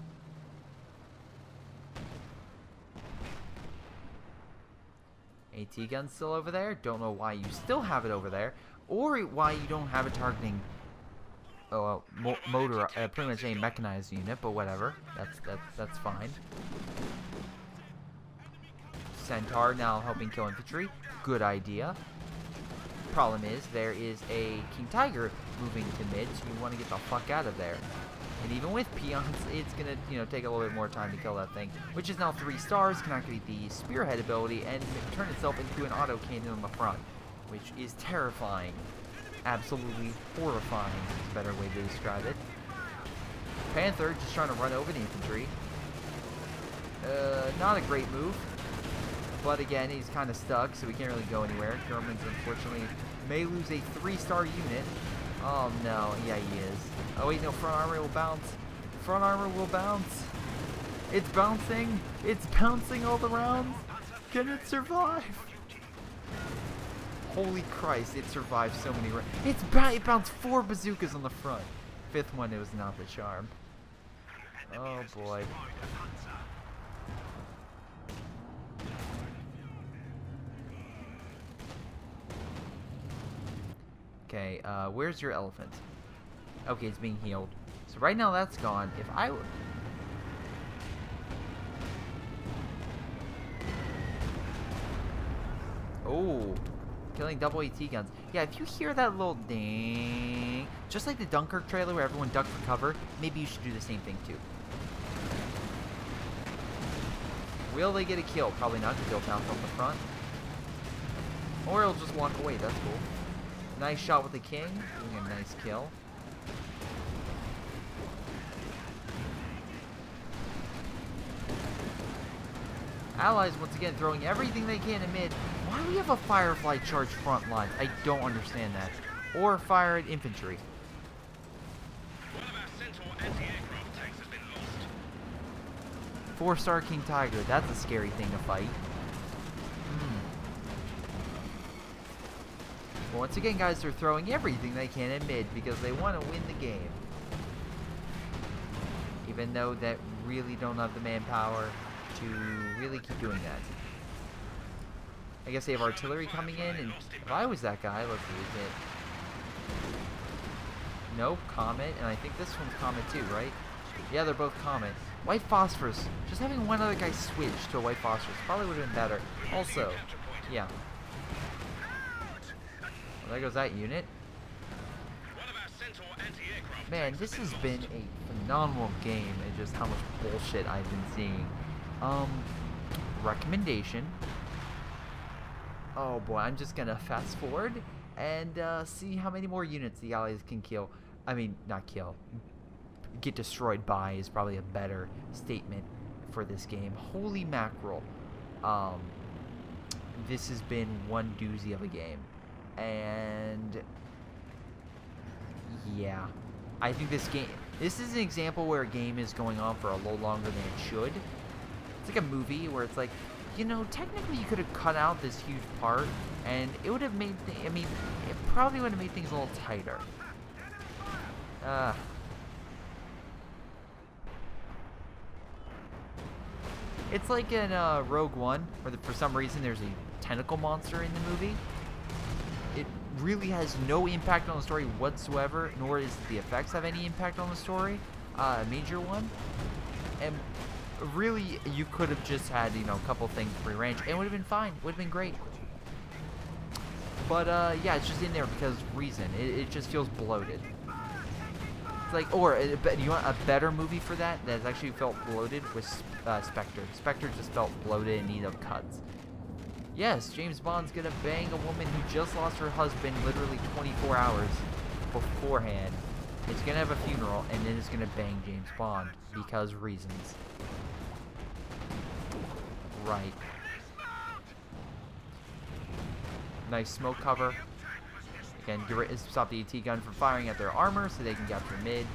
AT gun still over there. Don't know why you still have it over there, or why you don't have it targeting motor, pretty much a mechanized unit, but whatever. That's fine. Centaur now helping kill infantry. Good idea. Problem is, there is a King Tiger moving to mid, so you want to get the fuck out of there. And even with peons, it's gonna, take a little bit more time to kill that thing, which is now 3 stars, can activate the spearhead ability and turn itself into an auto cannon on the front, which is terrifying. Absolutely horrifying is a better way to describe it. Panther just trying to run over the infantry. Not a great move. But again, he's kind of stuck, so he can't really go anywhere. Germans, unfortunately, may lose a 3-star unit. Oh no, yeah, he is. Oh wait, no, front armor will bounce. Front armor will bounce. It's bouncing. It's bouncing all the rounds. Can it survive? Holy Christ, it survived so many rounds. It bounced 4 bazookas on the front. 5th one, it was not the charm. Oh boy. Okay, where's your elephant? Okay, it's being healed. So right now that's gone. If I would... Oh, killing double AT guns. Yeah, if you hear that little ding, just like the Dunkirk trailer where everyone ducked for cover, maybe you should do the same thing too. Will they get a kill? Probably not, because they'll pounce off the front. Or he'll just walk away, that's cool. Nice shot with the king, doing a nice kill. Allies once again throwing everything they can in mid. Why do we have a Firefly charge front line? I don't understand that. Or fire at infantry. One of our Centaur anti-aircraft tanks has been lost. 4-star King Tiger, that's a scary thing to fight. Once again, guys, they're throwing everything they can in mid because they want to win the game. Even though they really don't have the manpower to really keep doing that. I guess they have artillery coming in, and if I was that guy, let's use it. Nope, Comet, and I think this one's Comet too, right? Yeah, they're both Comet. White Phosphorus. Just having one other guy switch to a White Phosphorus probably would have been better. Also, yeah. Well, there goes that unit. Man, this has been a phenomenal game and just how much bullshit I've been seeing. Recommendation. Oh boy, I'm just gonna fast forward and see how many more units the allies can kill. I mean, not kill. Get destroyed by is probably a better statement for this game. Holy mackerel. This has been one doozy of a game. And yeah, I think this is an example where a game is going on for a little longer than it should. It's like a movie where it's like, technically you could have cut out this huge part and it would have made it probably would have made things a little tighter. It's like in Rogue One, where for some reason there's a tentacle monster in the movie. It really has no impact on the story whatsoever, nor does the effects have any impact on the story, a major one. And really, you could have just had, a couple things rearranged, and it would have been fine. It would have been great. But yeah, it's just in there because reason. It just feels bloated. It's like, or you want a better movie for that that's actually felt bloated was Spectre. Spectre just felt bloated in need of cuts. Yes, James Bond's gonna bang a woman who just lost her husband literally 24 hours beforehand. It's gonna have a funeral, and then it's gonna bang James Bond because reasons. Right. Nice smoke cover. Again, stop the AT gun from firing at their armor so they can capture mid.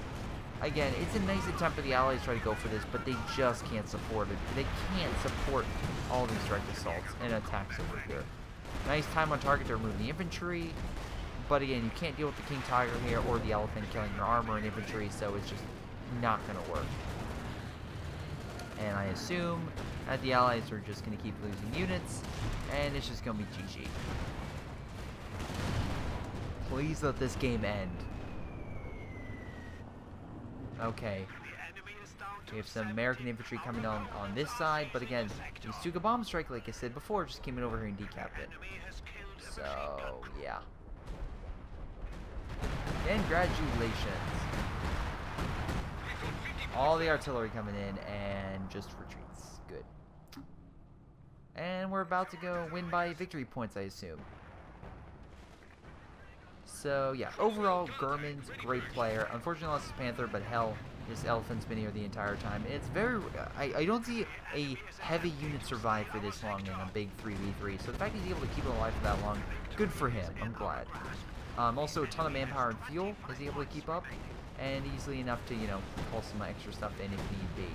Again, it's a nice attempt for the Allies to try to go for this, but they just can't support it. They can't support all these direct assaults and attacks over here. Nice time on target to remove the infantry, but again, you can't deal with the King Tiger here or the Elephant killing your armor and infantry, so it's just not going to work. And I assume that the Allies are just going to keep losing units, and it's just going to be GG. Please let this game end. Okay. We have some American infantry coming on this side, but again, the Stuka bomb strike, like I said before, just came in over here and decapped it. So, yeah. Congratulations. All the artillery coming in and just retreats. Good. And we're about to go win by victory points, I assume. So, yeah, overall, German's great player. Unfortunately, lost his Panther, but hell, this Elephant's been here the entire time. It's very... I don't see a heavy unit survive for this long in a big 3v3. So the fact he's able to keep it alive for that long, good for him. I'm glad. Also, a ton of manpower and fuel is he able to keep up. And easily enough to, you know, pull some extra stuff in if need be.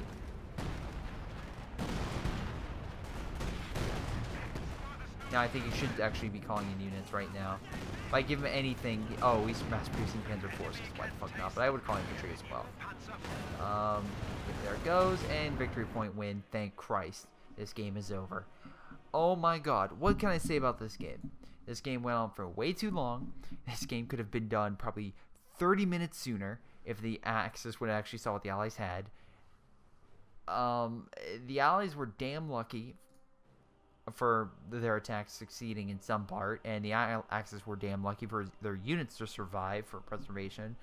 Now, I think he should actually be calling in units right now. If I give him anything... Oh, he's mass-producing Panzer forces. Why the fuck not? But I would call infantry as well. There it goes. And victory point win. Thank Christ. This game is over. Oh my god. What can I say about this game? This game went on for way too long. This game could have been done probably 30 minutes sooner if the Axis would have actually saw what the Allies had. The Allies were damn lucky for their attacks succeeding in some part, and the Axis were damn lucky for their units to survive for preservation.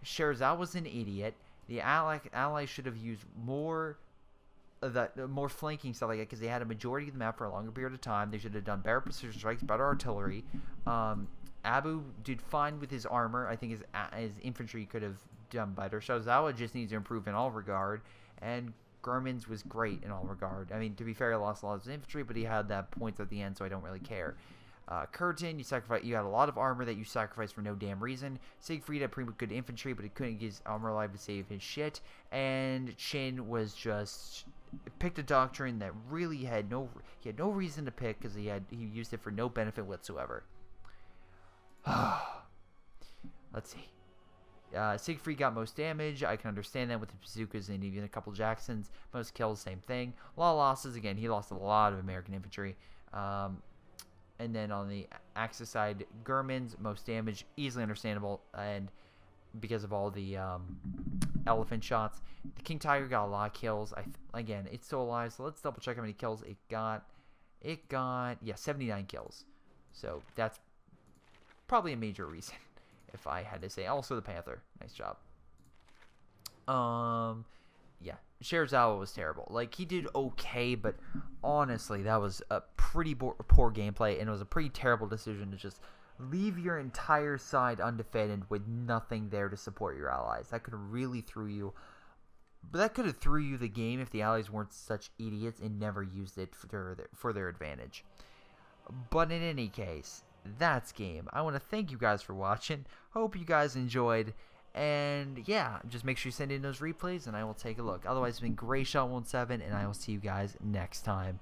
Sherzao was an idiot. The Allies should have used more flanking stuff like that because they had a majority of the map for a longer period of time. They should have done better precision strikes, better artillery. Abu did fine with his armor. I think his infantry could have done better. Sherzao just needs to improve in all regard, and German's was great in all regard. I mean, to be fair, he lost a lot of his infantry, but he had that points at the end, so I don't really care. Curtin, you had a lot of armor that you sacrificed for no damn reason. Siegfried had pretty good infantry, but he couldn't get his armor alive to save his shit. And Chin was just picked a doctrine that really he had no reason to pick because he used it for no benefit whatsoever. Let's see. Siegfried got most damage. I can understand that with the bazookas and even a couple Jacksons. Most kills, same thing. A lot of losses. Again, he lost a lot of American infantry. And then on the Axis side, Germans, most damage. Easily understandable. And because of all the elephant shots. The King Tiger got a lot of kills. Again, it's still alive. So let's double check how many kills it got. Yeah, 79 kills. So that's probably a major reason. If I had to say. Also the Panther. Nice job. Yeah. Sherzao was terrible. Like, he did okay, but honestly, that was a pretty poor gameplay, and it was a pretty terrible decision to just leave your entire side undefended with nothing there to support your allies. That could have really threw you. But that could have threw you the game if the allies weren't such idiots and never used it for their advantage. But in any case, that's game. I want to thank you guys for watching. Hope you guys enjoyed. And yeah, just make sure you send in those replays and I will take a look. Otherwise, it's been Greyshot17 and I will see you guys next time.